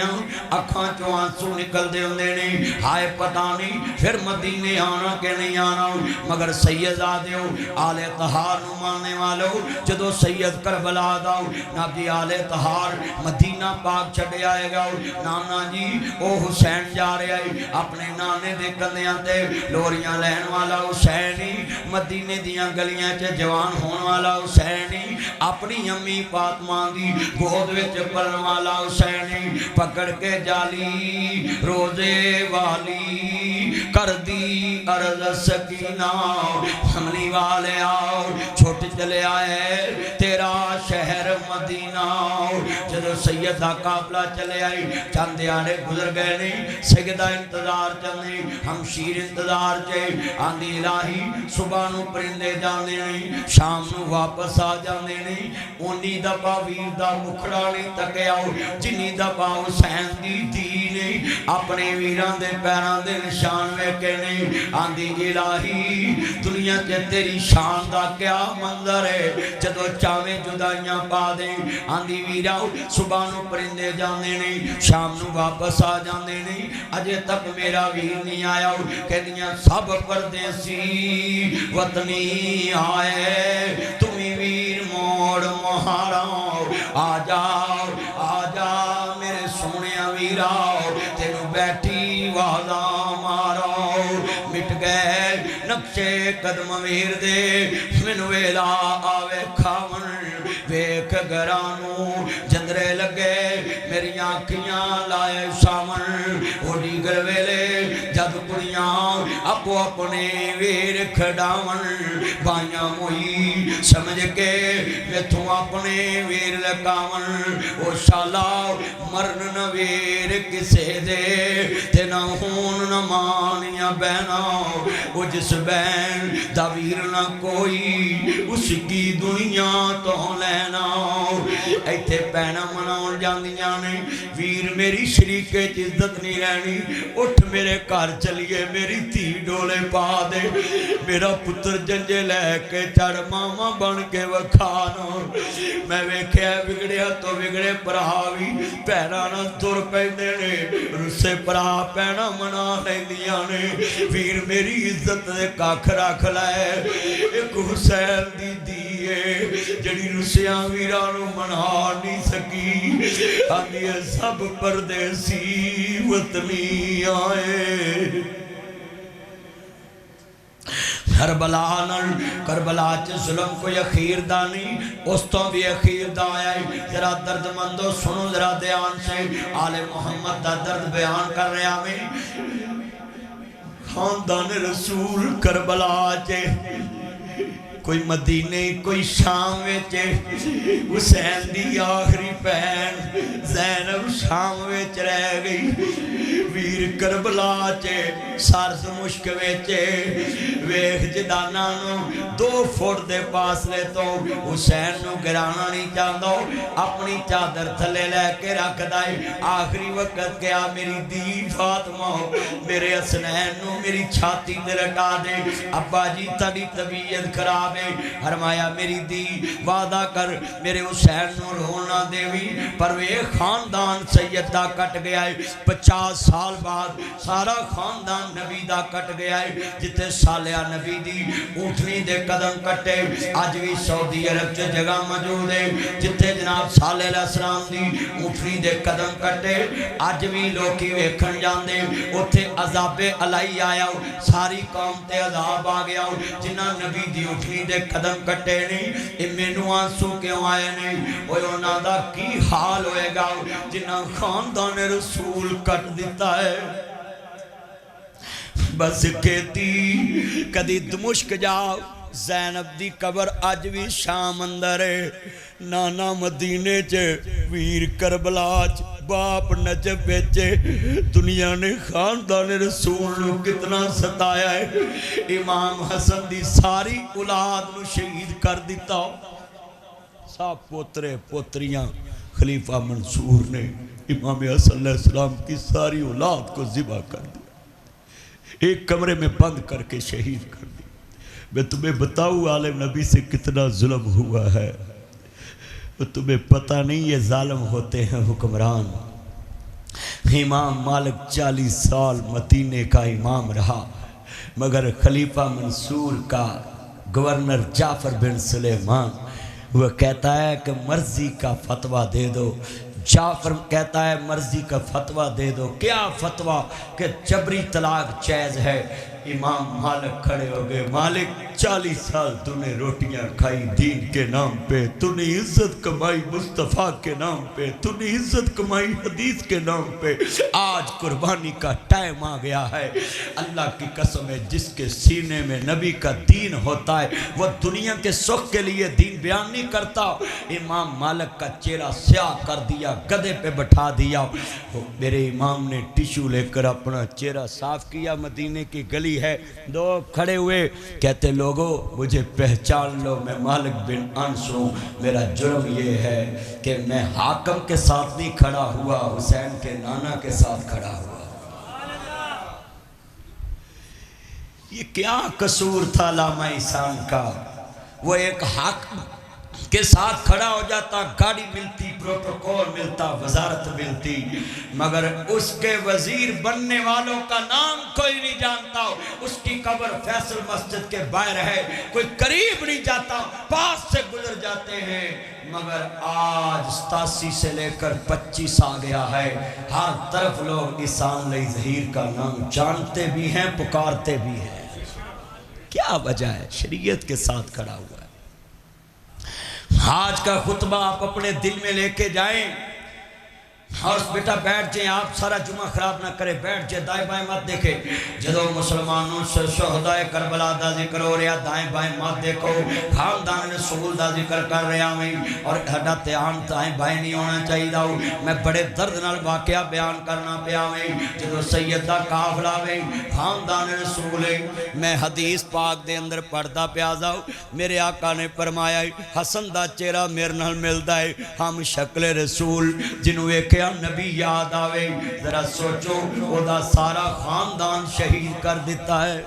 اکھاں چوں آنسو نکل دے ہوندے نہیں ہائے پتہ نہیں پھر مدینے آنا کہ نہیں آنا مگر سید آدھے ہو آل طہار نو ماننے والو جدو سید کربلا داؤ نبی آل طہار مدینہ پاک چھڑے آئے گا نانا جی او حسین جا رہے آئے اپنے نانے دے کندیاں تے لوریاں لین والا حسینی مدینے دیاں گلیاں چے جوان ہون والا حسینی اپنی امی فاطمہ دی گود وچ پلن والا حسینی پکڑ کے جالی روزے والی کر دی عرض سکینہ حملی والے آؤ چھوٹ چلے آئے تیرا شہر مدینہ جدو سیدہ قافلہ چلے آئی چند دیارے گزر گئے نہیں سیدہ انتظار چلنے ہمشیر انتظار چے آندھی الہی صبح نو پرندے جانے نہیں شام نو واپس آ جانے نہیں اونی دفعہ ویر دا مکھڑا نہیں تکے آؤ جنی دفعہ حسین دی دی نہیں اپنے ویران دے پیران دے نشان میں کے نہیں آندھی الہی دنیا کے تیری شان دا کیا منظر ہے جدو چاویں جدائیاں پا دیں آندھی ویراؤ صبح نو پرندے جانے نہیں شام نو واپس آ جانے نہیں اجے تک میرا ویر نہیں آیا کہ دیاں سب پردیسی وطنی آئے تمہیں ویر موڑ مہاراؤ آجا میرے سونے ویراؤ تینو بیٹھی وعدہ ماراؤ مٹ گئے نقشے قدم ویر دے من ویلا آوے کھاون ویک گرانو جندرے لگے میری آنکھیاں لائے سامن اوڈی گر ویلے جد کڑیاں اپو اپنے ویر کھڑاون بائیاں موئی سمجھ کے میتھوں اپنے ویر لگاون او شالا مرن نہ ویر کسے دے تینا ہون نہ مانیاں بہنا وہ جس بین دا ویر نہ کوئی اس کی دنیا تو لینا ایتھے پینا مناؤں جاندیاں نے ویر میری شریکے عزت نہیں رہنی اٹھ میرے کار چلیے میری تھی ڈولے پا دے میرا پتر جنجے لے کے چڑ ماما بن کے وکھانا میں ویکھے بگڑیا تو بگڑے پراوی پیرانا تر پیندے نے رسے پرا پینا منا لیندیاں نے ویر میری عزت دے کاکھ رکھ لائے ایک حسین دی دیئے جڑی رسیاں ویرانو منا نہیں سکی آدھی سب پردیسی وطنی آئے کربلا چ ظلم کوئی اخیر دانی اس تو بھی اخیر دا آیا ہے ذرا درد مندو سنو ذرا دیان سے آل محمد دا درد بیان کر رہے ہمیں خاندان رسول کربلا چے کوئی مدینے کوئی شام ویچے حسین دی آخری پہن زینب شام ویچ رہ گئی ویر کربلا چے سرد مشک ویچے ویخ جدانا نو 2 فٹ دے فاصلے تو حسین نو گرانا نہیں چاہتا اپنی چادر تھلے لے کے رکھ دائی آخری وقت کیا میری دی فاطمہ میرے حسنین نو میری چھاتی میں لٹا دے ابا جی تڑی طبیعت خراب ہے فرمایا میری دی وعدہ کر میرے حسین نو رونا دیوی پر وہ خاندان سید دا کٹ گیا ہے 50 سال بعد سارا خاندان نبی دا کٹ گیا ہے جتے سالیہ نبی دی اونٹنی دے قدم کٹے آج بھی سعودی عرب چے جگہ موجود ہے جتے جناب صالح علیہ السلام دی اونٹنی دے قدم کٹے آج بھی لوکی ویکھن جاندے اتھے عذاب الہی آیا ساری قوم تے عذاب آ گیا جنہ نبی دی اونٹنی دے قدم کٹے نہیں امینو آنسو کیوں آئے نہیں وہ انہاں دا کی حال ہوئے گا جنہ خاندان رسول کٹ دیتا ہے بس کہتی کدی دمشق جاؤ زینب دی قبر آج بھی شام اندر ہے نانا مدینے چے ویر کربلا چ باپ نجف بیچے دنیا نے خاندان رسول نو کتنا ستایا ہے امام حسن دی ساری اولاد نو شہید کر دیتا سب پوترے پوتریاں خلیفہ منصور نے امام حسن علیہ السلام کی ساری اولاد کو ذبح کر دیا ایک کمرے میں بند کر کے شہید کر دیا میں تمہیں بتاؤں عالم نبی سے کتنا ظلم ہوا ہے تمہیں پتہ نہیں یہ ظالم ہوتے ہیں حکمران امام مالک 40 سال مدینے کا امام رہا مگر خلیفہ منصور کا گورنر جعفر بن سلیمان وہ کہتا ہے کہ مرضی کا فتوہ دے دو جعفر کہتا ہے مرضی کا فتوہ دے دو کیا فتوہ کہ جبری طلاق جائز ہے امام مالک کھڑے ہو گئے مالک 40 سال تو نے روٹیاں کھائی دین کے نام پہ تو نے عزت کمائی مصطفیٰ کے نام پہ تو نے عزت کمائی حدیث کے نام پہ آج قربانی کا ٹائم آ گیا ہے اللہ کی قسم ہے جس کے سینے میں نبی کا دین ہوتا ہے وہ دنیا کے سکھ کے لیے دین بیان نہیں کرتا امام مالک کا چہرہ سیاہ کر دیا گدے پہ بٹھا دیا میرے امام نے ٹیشو لے کر اپنا چہرہ صاف کیا مدینے کی گلی ہے دو کھڑے ہوئے کہتے لوگو مجھے پہچان لو میں مالک بن انس ہوں میرا جرم یہ ہے کہ میں حاکم کے ساتھ نہیں کھڑا ہوا حسین کے نانا کے ساتھ کھڑا ہوا یہ کیا قصور تھا علامہ احسان کا وہ ایک حاکم کے ساتھ کھڑا ہو جاتا گاڑی ملتی پروٹوکول ملتا وزارت ملتی مگر اس کے وزیر بننے والوں کا نام کوئی نہیں جانتا اس کی قبر فیصل مسجد کے باہر ہے کوئی قریب نہیں جاتا پاس سے گزر جاتے ہیں مگر آج 87 سے لے کر 25 آ گیا ہے ہر طرف لوگ احسان علی ظہیر کا نام جانتے بھی ہیں پکارتے بھی ہیں کیا وجہ ہے شریعت کے ساتھ کھڑا ہوا ہے آج کا خطبہ آپ اپنے دل میں لے کے جائیں اور بیٹا بیٹھ جائیں آپ سارا جمعہ خراب نہ کرے بیٹھ جائیں دائیں بائیں مت دیکھے جدو مسلمانوں سے شہداء کربلا دا ذکر ہو رہا دائیں بائیں مت دیکھو خاندان رسول دا ذکر کر رہا میں اور ہڈا تیان دائیں بائیں نہیں ہونا چاہیے دا میں بڑے درد نال واقعہ بیان کرنا پیا میں جدو سیدہ قافلہ میں خاندان رسول میں حدیث پاک دے اندر پڑھدا پیا جاؤ میرے آقا نے فرمایا حسن دا چہرہ میرے نال ملدا ہے ہم شکل رسول جنوں ایک نبی یاد آوے ذرا سوچو وہ دا سارا خاندان شہید کر دیتا ہے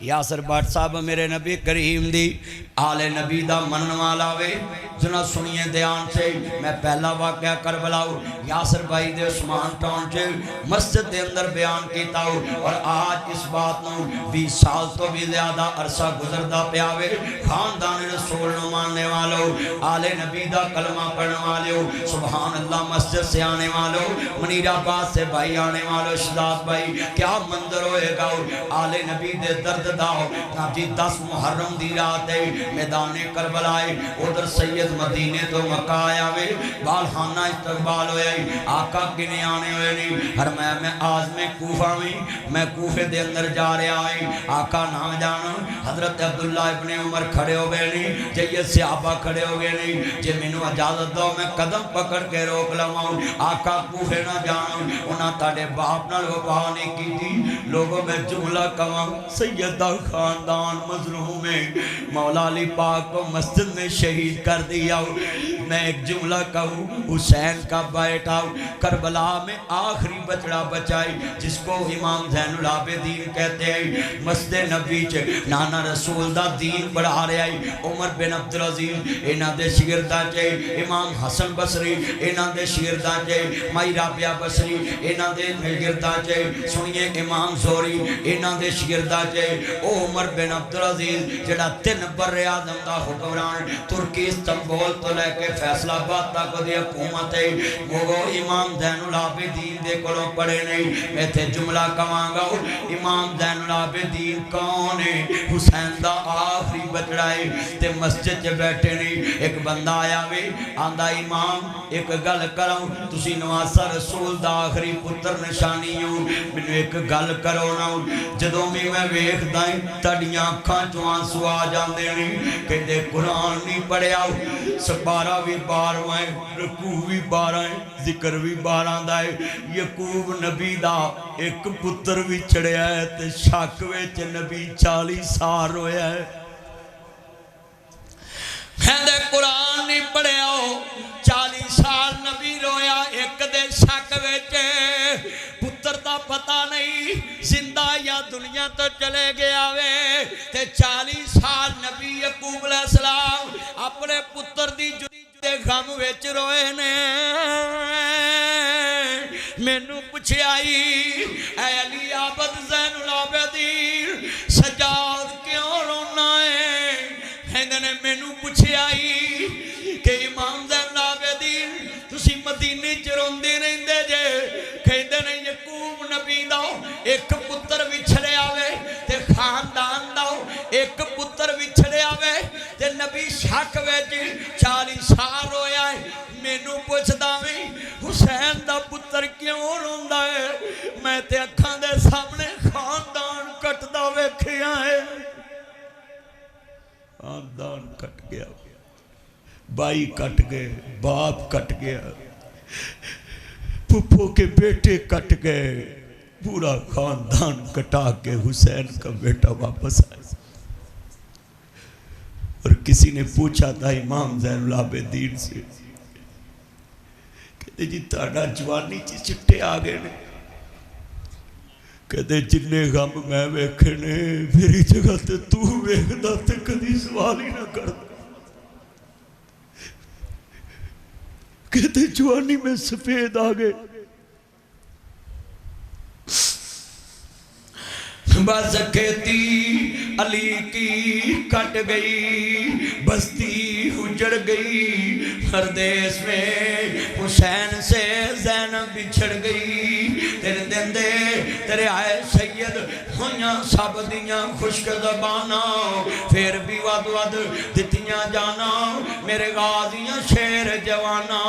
یاسر بٹ صاحب میرے نبی کریم دی آل نبی دا منن والا وے جنہ سنیے دھیان سے میں پہلا واقعہ کربلا یاسر بھائی دے عثمان ٹاؤن سے مسجد دے اندر بیان کیتا اور آج اس بات نو 20 سال تو بھی زیادہ عرصہ گزردہ پیاوے خاندان رسول نو ماننے والو آل نبی دا کلمہ پڑھنے والو سبحان اللہ مسجد سے آنے والو منیر آباد سے بھائی آنے والو شداد بھائی کیا منظر ہوئے گا آل نبی دے درد غیبت داؤ جی 10 محرم دی رات ہے میدان کربلا ہے ادھر سید مدینے تو مکہ آیا وے بالخانہ استقبال ہویا ہے آقا کنے آنے ہوئے نہیں فرمایا میں آزم کوفہ میں کوفے دے اندر جا رہا ہے آقا نہ جانا حضرت عبداللہ ابن عمر کھڑے ہو گئے نہیں جے یہ صحابہ کھڑے ہو گئے نہیں جے منو اجازت دو میں قدم پکڑ کے روک لواؤں آقا کوفے نہ جانا انہاں تاڑے باپ نال وفا نہیں کی تھی لوگوں میں جملہ کہاں سیدہ خاندان مظلوم میں مولا علی پاک کو مسجد میں شہید کر دیا میں ایک جملہ کہوں حسین کا بیٹا کربلا میں آخری بچڑا بچائی جس کو امام زین العابدین کہتے ہیں مسجد نبی چے نانا رسول دا دین بڑھا رہے آئی عمر بن عبدالعزیز اینا دے شگردہ چے امام حسن بصری اینا دے شگردہ چے مائی رابعہ بصری اینا دے شگردہ چے سنیے امام زوری اینا دے شگردہ چے او عمر بن عبدالعزیز جڑا 3 بر اعظم دا حکمران ترکی استنبول تو لے کے فیصلہ بات تک دی حکومت ہے وہ امام زین العابدین دے کلوں پڑے نہیں میں تے جملہ کمانگا امام زین العابدین کون ہے حسین دا آخری بچڑا ہے تے مسجد چے بیٹھے نہیں ایک بندہ آیا وے آندہ امام ایک گل کروں تسی نواسا رسول دا آخری پتر نشانی ہوں میں ایک گل کرو نا جدوں میں ویکھ دائیں تڑیاں کھاں چوان سوا جاندے نہیں کہ دے قرآن نہیں پڑھے آؤ سپارہ بھی بار وائیں رکوع بھی بار آئیں ذکر بھی بار آندہ ہے یعقوب نبی دا ایک پتر بھی چڑھے آئے تے شاکوے چے نبی 40 سال روئے آئے کہندے قرآن نہیں پڑھے آؤ 40 سال نبی رویا ایک دے شاکوے چے پتر دا پتہ نہیں زندہ یا دنیا تو چلے گیا وے تے 40 سال نبی یعقوب علیہ السلام اپنے پتر دی دے غم ویچ روئے نے میں نو پچھے آئی اے علی عابد زین العابدین سجاد کیوں رونا ہے کہندے نے میں نو پچھے آئی کہ امام زین العابدین تسی مدینے چروندے رہن دے جے کہندے نے یعقوب نبی دا ایک پتر وچھڑے آوے تے خاندان دا ایک پتر وچھڑے آوے تے نبی شک وچ 40 سال رویا ہے مینوں پوچھدا ویں حسین دا پتر کیوں روندا ہے میں تے اکھاں دے سامنے خاندان کٹدا ویکھیا ہے خاندان کٹ گیا بائی کٹ گئے باپ کٹ گیا پھپھو کے بیٹے کٹ گئے پورا خاندان کٹا کے حسین کا بیٹا واپس آیا اور کسی نے پوچھا تھا امام زین العابدین سے کہتے جی تاڑا جوانی چی چٹے آگے نے کہتے جننے غم میں ویکھنے میری جگہ تے تو ویکھدا تے کدی سوال ہی نہ کرتا کہتے جوانی میں سفید آگے بس کہتی علی کی کٹ گئی بستی اجڑ گئی پردیس میں حسین سے زینب بچھڑ گئی تیرے دن دے تیرے آئے سید ہویاں سب دیاں خشک زبانا پھر بھی ود ود دتیاں جانا میرے غازیاں شیر جوانا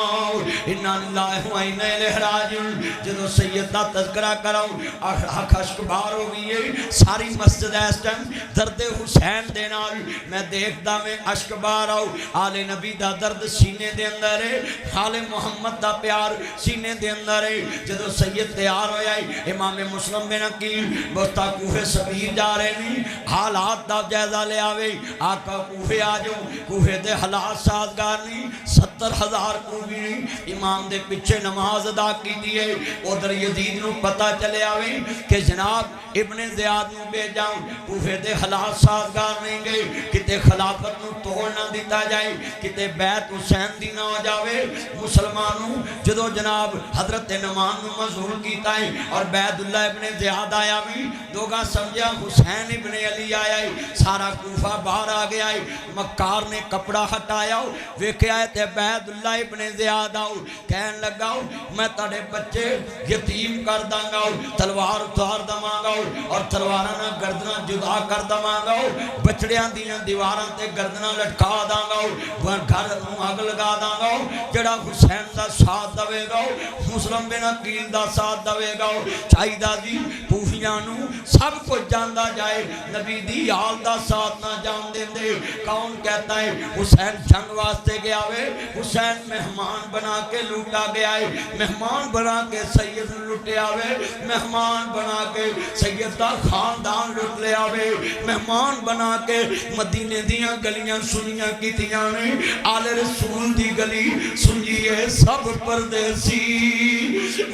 انا اللہ و انا الیہ راجعون جدو سید دا تذکرہ کراؤں آنکھ اشک بار ہو گئی ہے ساری مسجد اس ٹائم درد حسین دے نال میں دیکھدا میں اشک بار آؤ آل نبی دا درد سینے دے اندر ہے آل محمد دا پیار سینے دے اندر ہے جدو سید تیار ہویا ہے امام مسلم بن عقیل بستا کوفے سبیر جا رہے نہیں حالات دا جائزہ لے آوے آقا کوفے آجو کوفے دے حالات سازگار نہیں 70,000 کوفی نہیں امام دے پچھے نماز ادا کی دیئے ادھر یزید نو پتہ چلے آوے کہ جناب ابن زیاد نو بے جاؤں کوفے دے حالات سازگار نہیں گئے کتے خلافت نو توڑنا دیتا جائے کتے بیعت حسین دی نہ ہو جاوے مسلمانوں جدو جناب حضرت نمان نو مظہور کیتا ہے اور بیعت اللہ ابن زیاد آیا بھی دوگا سمجھا حسین ابن علی آیا ہے سارا کوفہ باہر آ گیا ہے مکہ سردار نے کپڑا ہٹایا ویکھیا تے عبید اللہ ابن زیاد آؤ کہن لگا میں تاڑے بچے یتیم کر داں گا تلوار اتار دماں گا اور تلواراں گردنا جدا کر دماں گا بچڑیاں دیاں دیواراں تے گردنا لٹکا داں گا گھر نوں اگ لگا داں گا جڑا حسین دا ساتھ دے گا مسلم بن عقیل دا ساتھ دے گا چاہیدا جی پوفیاں نوں سب کچھ جاندا جائے نبی دی آل دا ساتھ نہ جان دے دے کون کہتا ہے حسین جنگ واسطے گیا وے حسین مہمان بنا کے لوٹا گیا ہے مہمان بنا کے سید لٹیا وے مہمان بنا کے سید دا خاندان لٹ لیا وے مہمان بنا کے مدینے دیاں گلیاں سنیاں کیتیاں نے آل رسول دی گلی سنجیے سب پردیسی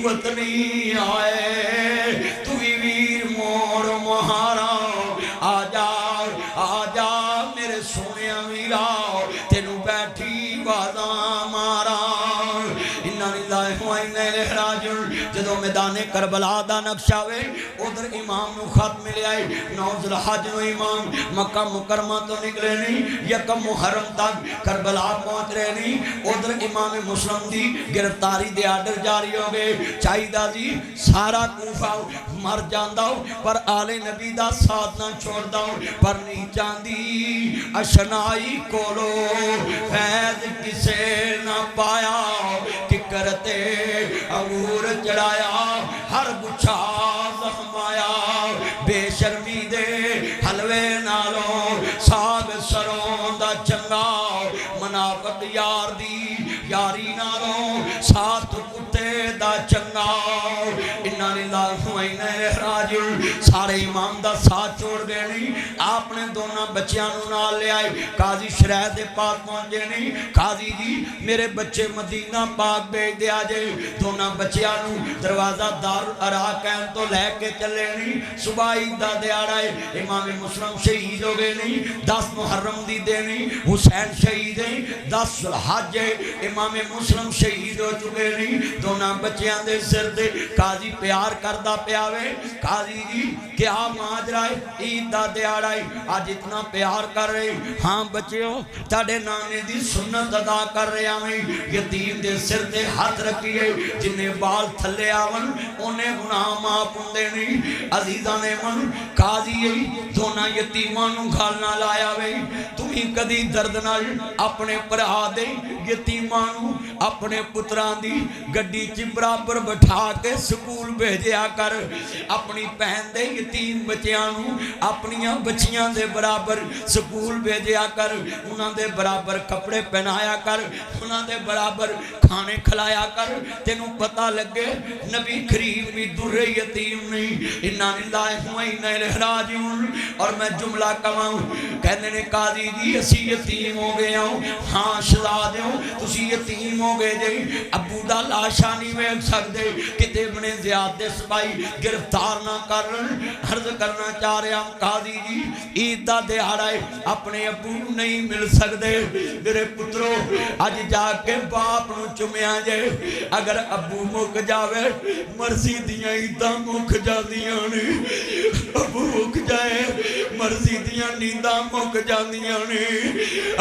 وطنی آئے تو بھی ویر موڑ مہارا آجا میرے سونے امیرا تینو بیٹھی وعدہ مارا انہا للہ و انہا الیہ راجعون جدو میدان کربلا دا نقشہ وے ادھر امام نو خط ملے آئے نوز الحج نو امام مکہ مکرمہ تو نکلے نہیں یکم محرم تک کربلا پہنچ رہے نہیں ادھر امام مسلم دی گرفتاری دے آڈر جاری ہو گئے چاہیدہ جی سارا کوفہ مر جاندہ پر آل نبی دا ساتھ نہ چھوڑ داؤ پر نہیں چاندی اشنائی کولو فیض کسے نہ پایا کہ کرتے عور چڑھایا ہر گچھا زخمایا بے شرمی دے حلوے نالوں ساگ سروں دا چنگا منافق یار دی یاری نالوں ساتھ کتے دا چنگا انہا للہ و انہا الیہ راجعون سارے امام دا ساتھ چھوڑ گئے نہیں آپ نے دونوں بچیاں نو نال لے آئے قاضی شرح دے پاک پہنچے نہیں قاضی جی میرے بچے مدینہ پاک بیج دے آجے دونوں بچیاں نو دروازہ دار اراکین تو لے کے چلے نہیں صبح عیدہ دے آ رہے امام مسلم شہید ہو گئے نہیں 10 محرم دی دے نہیں حسین شہید ہیں 10 ذوالحج امام مسلم شہید ہو چکے نہیں دونوں بچیاں دے سر دے قاضی پیار کردہ پیاوے قاضی جی کیا ماجرہ ہے عید دا دیارہ ہے آج اتنا پیار کر رہے ہاں بچیوں تاڑے نانے دی سنت ادا کر رہے ہمیں یتیم دے سر دے ہاتھ رکھیے جنہیں بال تھلے آون انہیں گناہ ماں پندے نہیں عزیزان من قاضی دونہ یتیمانوں گھالنا لایا وے تمہیں کدی دردنال اپنے پرہا دے یتیمانوں اپنے پتران دی گڈی چی برابر بٹھا کے سکول بھیجیا کر اپنی پہن دے یتیم بچیانوں اپنیاں بچیاں دے برابر سکول بھیجیا کر انہاں دے برابر کپڑے پہنایا کر انہاں دے برابر کھانے کھلایا کر تینوں پتہ لگے نبی کریم بھی در یتیم نہیں انہا للہ و انہا الیہ راجعون اور میں جملہ کماؤں کہنے نے قاضی جی اسی یتیم ہو گئے ہوں ہاں شہزادے ہوں تسی یتیم ہو گئے جی ابو دا لاشانی میں سکتے کتے ابن زیاد دے سپائی گرفتار نہ کرن عرض کرنا چاہ رہے ہم قاضی جی عید دا دیہڑا ہے اپنے ابو نہیں مل سکتے میرے پترو آج جا کے باپ نو چمیا جائے اگر ابو مک جاوے مرضی دیاں عیداں مک جاندیاں نے ابو مک جائے مرضی دیاں نینداں مک جاندیاں نے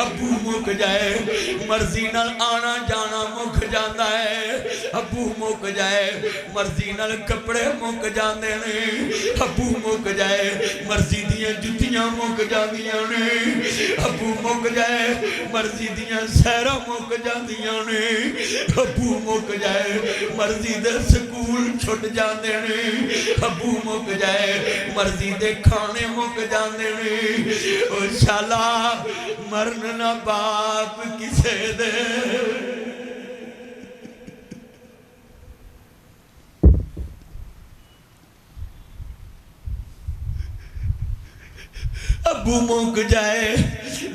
ابو مک جائے مرضی نال آنا جانا مک جاندا ہے ابو مک جائے مرضی نال کپڑے مک جاندے نے ابو مک جائے مرضی دیاں جتیاں مک جاندیاں نے ابو مک جائے مرضی دیاں سیرہ مک جاندیاں نے ابو مک جائے مرضی دے سکول چھٹ جاندے نے ابو مک جائے مرضی دے کھانے مک جاندے نے او شالا مرن نہ باپ کسے دے ابو مک جائے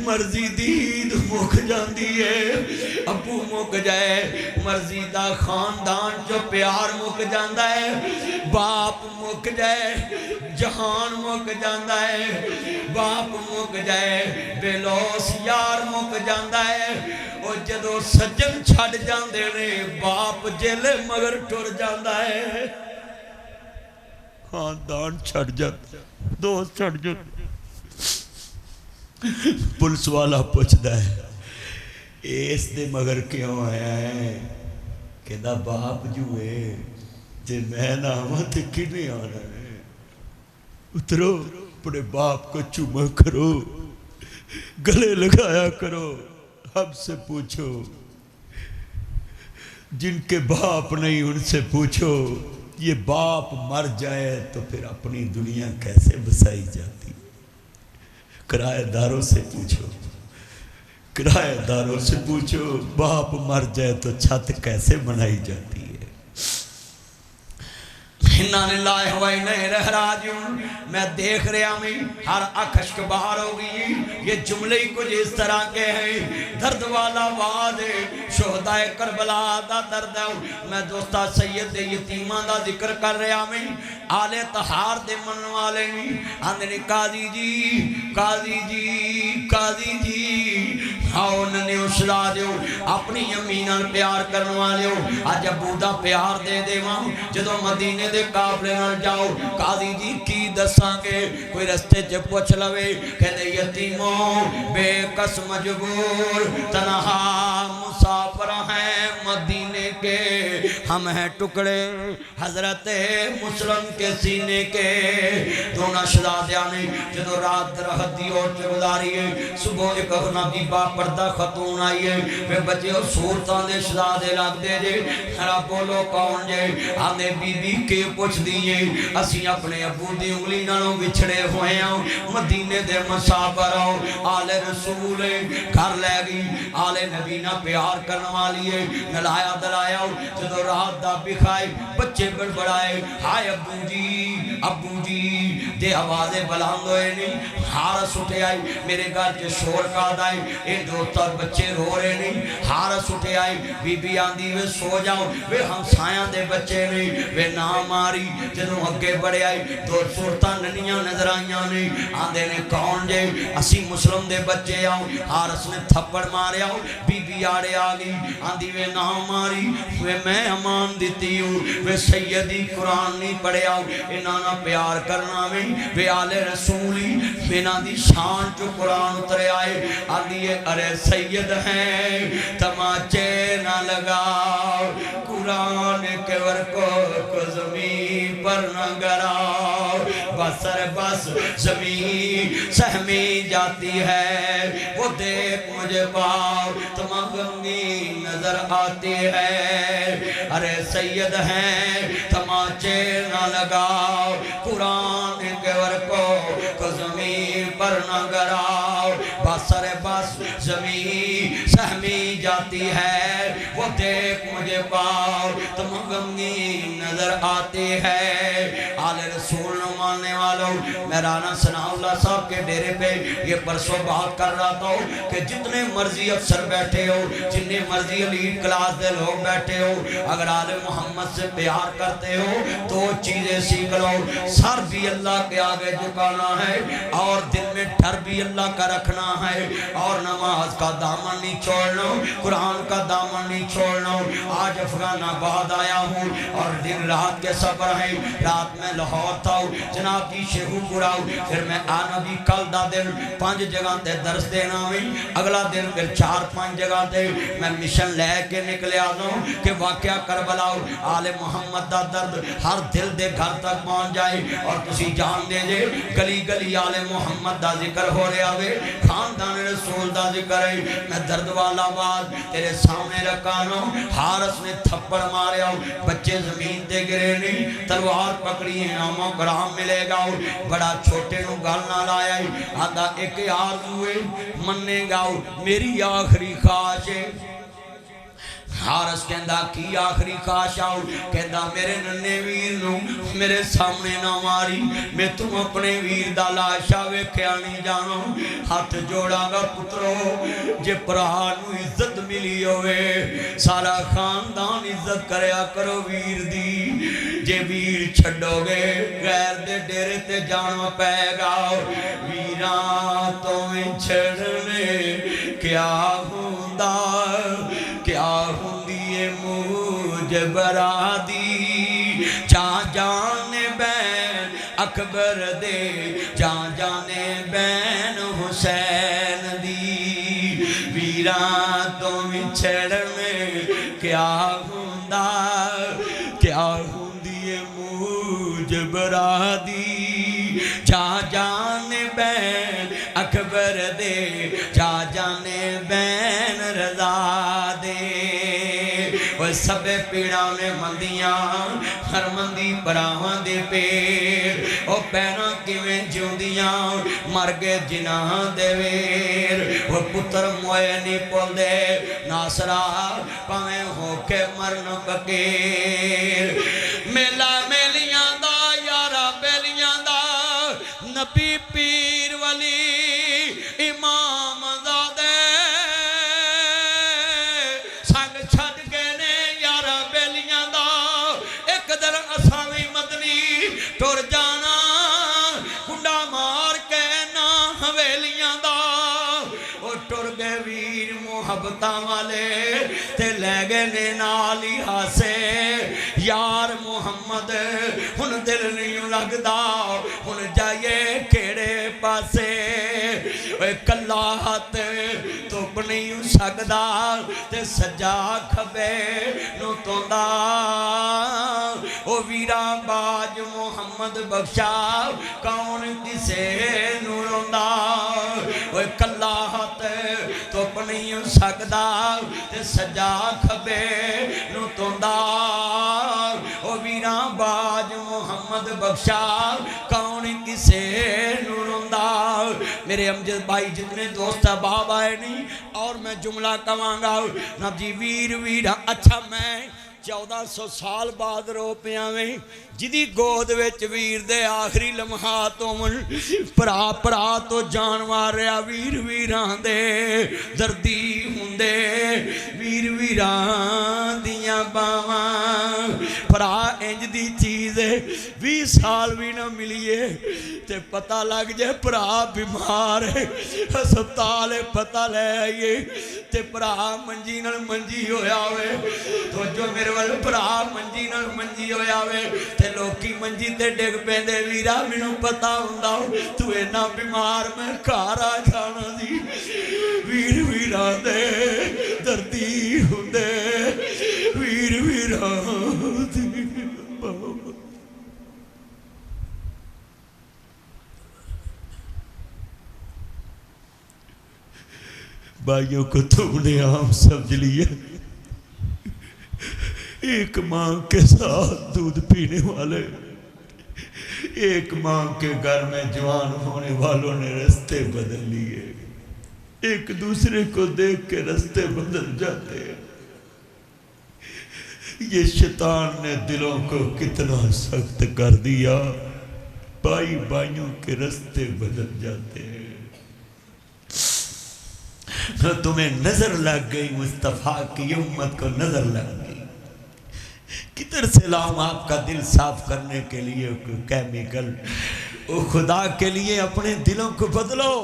مرضی دید مک جاندی ہے ابو مک جائے مرضی دا خاندان جو پیار مک جاندہ ہے باپ مک جائے جہان مک جاندہ ہے باپ مک جائے بے لوس یار مک جاندہ ہے اور جدو سجن چھڑ جاندے نے باپ جیلے مگر ٹر جاندہ ہے خاندان چھڑ جاندہ دوست چھڑ جاندہ پولیس والا پوچھتا ہے اس دے مگر کیوں آیا ہے؟ کہتا باپ جو ہے جے میں نہ آواں تے کنے آنا ہے؟ اترو اپنے باپ کو چوما کرو، گلے لگایا کرو، ہم سے پوچھو، جن کے باپ نہیں ان سے پوچھو۔ یہ باپ مر جائے تو پھر اپنی دنیا کیسے بسائی جاتی؟ کرایہ داروں سے پوچھو، کرایہ داروں سے پوچھو، باپ مر جائے تو چھت کیسے بنائی جاتی ہے؟ اِنَّا لِلَّهِ وَإِنَّا إِلَيْهِ رَاجِعُونَ۔ میں دیکھ رہا ہوں ہر اشک بہار ہوگی۔ یہ جملے کچھ اس طرح کے ہیں، درد والا وعد شہداء کربلا دا درد ہے۔ میں دوستا سید یتیمان دا ذکر کر رہا ہوں، آل طہار دے من والے آندھنے قاضی جی، قاضی جی، قاضی جی، آؤ ننے اشلا دیو، اپنی یمیناں پیار کرنے والے ہو، آج ابو دا پیار دے دے وہاں جدو مدینے دے قابلے نہ جاؤ۔ قاضی جی کی دساں گے؟ کوئی رستے جب پوچھ لوے کہتے یتیموں بے کس مجبور تنہا مسافر ہیں مدینے کے، ہم ہیں ٹکڑے حضرت مسلم کے سینے کے۔ دونہ شہزادیاں جدو رات درہت دی اور گزاری ہے، صبح ایک نبی با پردہ خاتون آئی ہے، وہ بچے اور صورتان دے شہزادے لگ دے جے، ہرا بولو کون جے؟ آنے بی بی کے پوچھ دیئے، اسی اپنے ابو دی انگلی نالوں بچھڑے ہوئے ہیں، مدینے دے مسافر ہو، آل رسول کر لے گی، آل نبی نہ پیار کرنے والی ہے، نلایا دلایا جدو رات دا بکھائے، بچے بڑبڑائے، ہائے ابو جی دے آوازیں بلند ہوئے نہیں، حارس اٹھے آئی، میرے گھر کے شور کا دائی، ان دوستر بچے رو رہے نہیں، حارس اٹھے آئی، بی بی آندھی وے سو جاؤ، وے ہم سایاں دے بچے نہیں، وے نام آری جنہوں اگے بڑھے آئی، دو صورتاں ننیاں نظر آئیاں نہیں، آندھے نے کون جے؟ اسی مسلم دے بچے آؤ، حارس نے تھپڑ مارے آؤ، بی بی آڑے آگئی، آندھی وے نام آری، وے میں امان دیتی ہوں، وے سیدی قرآن نہیں پڑھے آؤ، انہاں پیار کرنا میں، وے آل رسولی، وینا دی شان جو قرآن اترے آئے، آندھی ارے سید ہیں تماچے نہ لگاؤ، قرآن کے ورکو زمین پر نہ گراؤ، بسر بس زمین سہمی جاتی ہے، وہ دیکھ مجھے پاؤ تمام غمگین نظر آتی ہے، ارے سید ہیں تماچے نہ لگاؤ، قرآن کے ورکو زمین پر نہ گراؤ، بسر بس زمین سہمی جاتی ہے، وہ دیکھ مجھے پاؤ تم غمگین نظر آتی ہے۔ آل رسول ماننے والوں، میں رانا ثناء اللہ صاحب کے ڈیرے پہ یہ پرسوں بات کر رہا تھا کہ جتنے مرضی افسر بیٹھے ہو، جتنے مرضی ایلیٹ کلاس دے لوگ بیٹھے ہو، اگر آل محمد سے پیار کرتے ہو تو چیزیں سیکھ لو، سر بھی اللہ کے آگے جھکانا ہے اور دل میں ڈر بھی اللہ کا رکھنا ہے، اور نماز کا دامن نہیں چھوڑنا، قرآن کا دامن نہیں چھوڑنا۔ آج افغان آباد آیا ہوں اور دن رات کے سفر ہیں، رات میں لاہور تھا، جناب کی شیخو پڑاؤ، پھر میں آنا بھی کل دا دن 5 جگہ تے درس دینا ہوئی، اگلا دن پھر 4-5 جگہ تے میں مشن لے کے نکلے آتا ہوں کہ واقعہ کربلا آل محمد دا درد ہر دل دے گھر تک پہنچ جائے، اور تسی جان دے جے گلی گلی آل محمد دا ذکر ہو رہا ہے، خاندان رسول دا ذکر ہے، میں درد والا بات تیرے سامنے رکھانا، حارس نے تھپڑ مارے آؤ، بچے زمین تے گرے نہیں، تلوار پکڑی ہیں، ناموں کرام ملے گا، بڑا چھوٹے نو گل نہ لائے، آدھا ایک آرزوے مننے گا، میری آخری خواہش ہے۔ حارس کہندہ کی آخری خواہش آؤ، کہندہ میرے ننے ویر نو میرے سامنے نہ ماری، میں تم اپنے ویر دا لاشا ویکھیا نہیں جانا، ہاتھ جوڑا گا پترو، جے پرہانو عزت ملی ہوئے، سارا خاندان عزت کریا کرو ویر دی، جے ویر چھڑو گے غیر دے ڈیرے تے جانا پے گا، ویران تو میں چھڑنے کیا ہوندہ، کیا ہوندی مجھ برادی، جان جان بین اکبر دے جان جانے بین حسین دی ویران تو وچھڑ میں کیا ہوندا کیا ہوندی موجبرا دی جان جانے بین اکبر دے جان جانے بین رضا دے وہ سب پیڑا میں مندیاں ہر مندی پراہاں دے پیر وہ پینا کیویں جیوندیاں مر گئے جناح دے ویر وہ پتر موئے نہیں پول دے ناصرہ پاویں ہو کے مرن بکیر میلا میلیاں دا یارا بیلیاں دا نبی پیر ولی امام زادے سنگ چھڑ گئے نے یارا بیلیاں دا ایک در اساوی مدنی ٹور جانا کنڈا مار کے نا حویلیاں دا وہ ٹور گئے ویر محبتاں والے تے لے گئے نے نالی ہاسے یار محمد ہن دل نہیں لگدا ہن جائے کیڑے پاسے اے کلا ہاتھ تو نہیں سکدا تے سجا کھبے نو توندا او ویرا باج محمد بخشا کون کسے نو روندا اے کلا ہاتھ تو نہیں سکدا تے سجا کھبے نو توندا او ویرا باج محمد بخشا کون کسے نو روندا میرے امجد بھائی جتنے دوست احباب آئے نہیں اور میں جملہ کہاں گا نا جی ویر ویر اچھا میں 1400 سال بعد رو پیاں میں جدی گود ویچ ویر دے آخری لمحاتوں من پرا پرا تو جان ماریا ویر ویران دے دردی ہوندے ویر ویران دیاں باواں پرا انج دی چیز 20 سال بھی نہ ملیے تے پتہ لگ جائے پرا بیمار ہے ہسپتال پتہ لے آئیے تے پرا منجی نال منجی ہویا ہوئے تو جو میرے والے پرا منجی نال منجی ہویا ہوئے تے لوکی منجی تے ڈگ پیندے ویرا مینوں پتہ ہوندا تو اینا بیمار میں کارا جانا دی ویر ویرا دے دردی ہوندے ویر ویرا دی بھائیوں کو تم نے عام سمجھ لیا ایک ماں کے ساتھ دودھ پینے والے ایک ماں کے گھر میں جوان ہونے والوں نے رستے بدل لیے ایک دوسرے کو دیکھ کے رستے بدل جاتے ہیں یہ شیطان نے دلوں کو کتنا سخت کر دیا بھائی بھائیوں کے رستے بدل جاتے ہیں تمہیں نظر لگ گئی مصطفیٰ کی امت کو نظر لگ گئی کدھر سے لاؤں آپ کا دل صاف کرنے کے لیے کیمیکل خدا کے لیے اپنے دلوں کو بدلو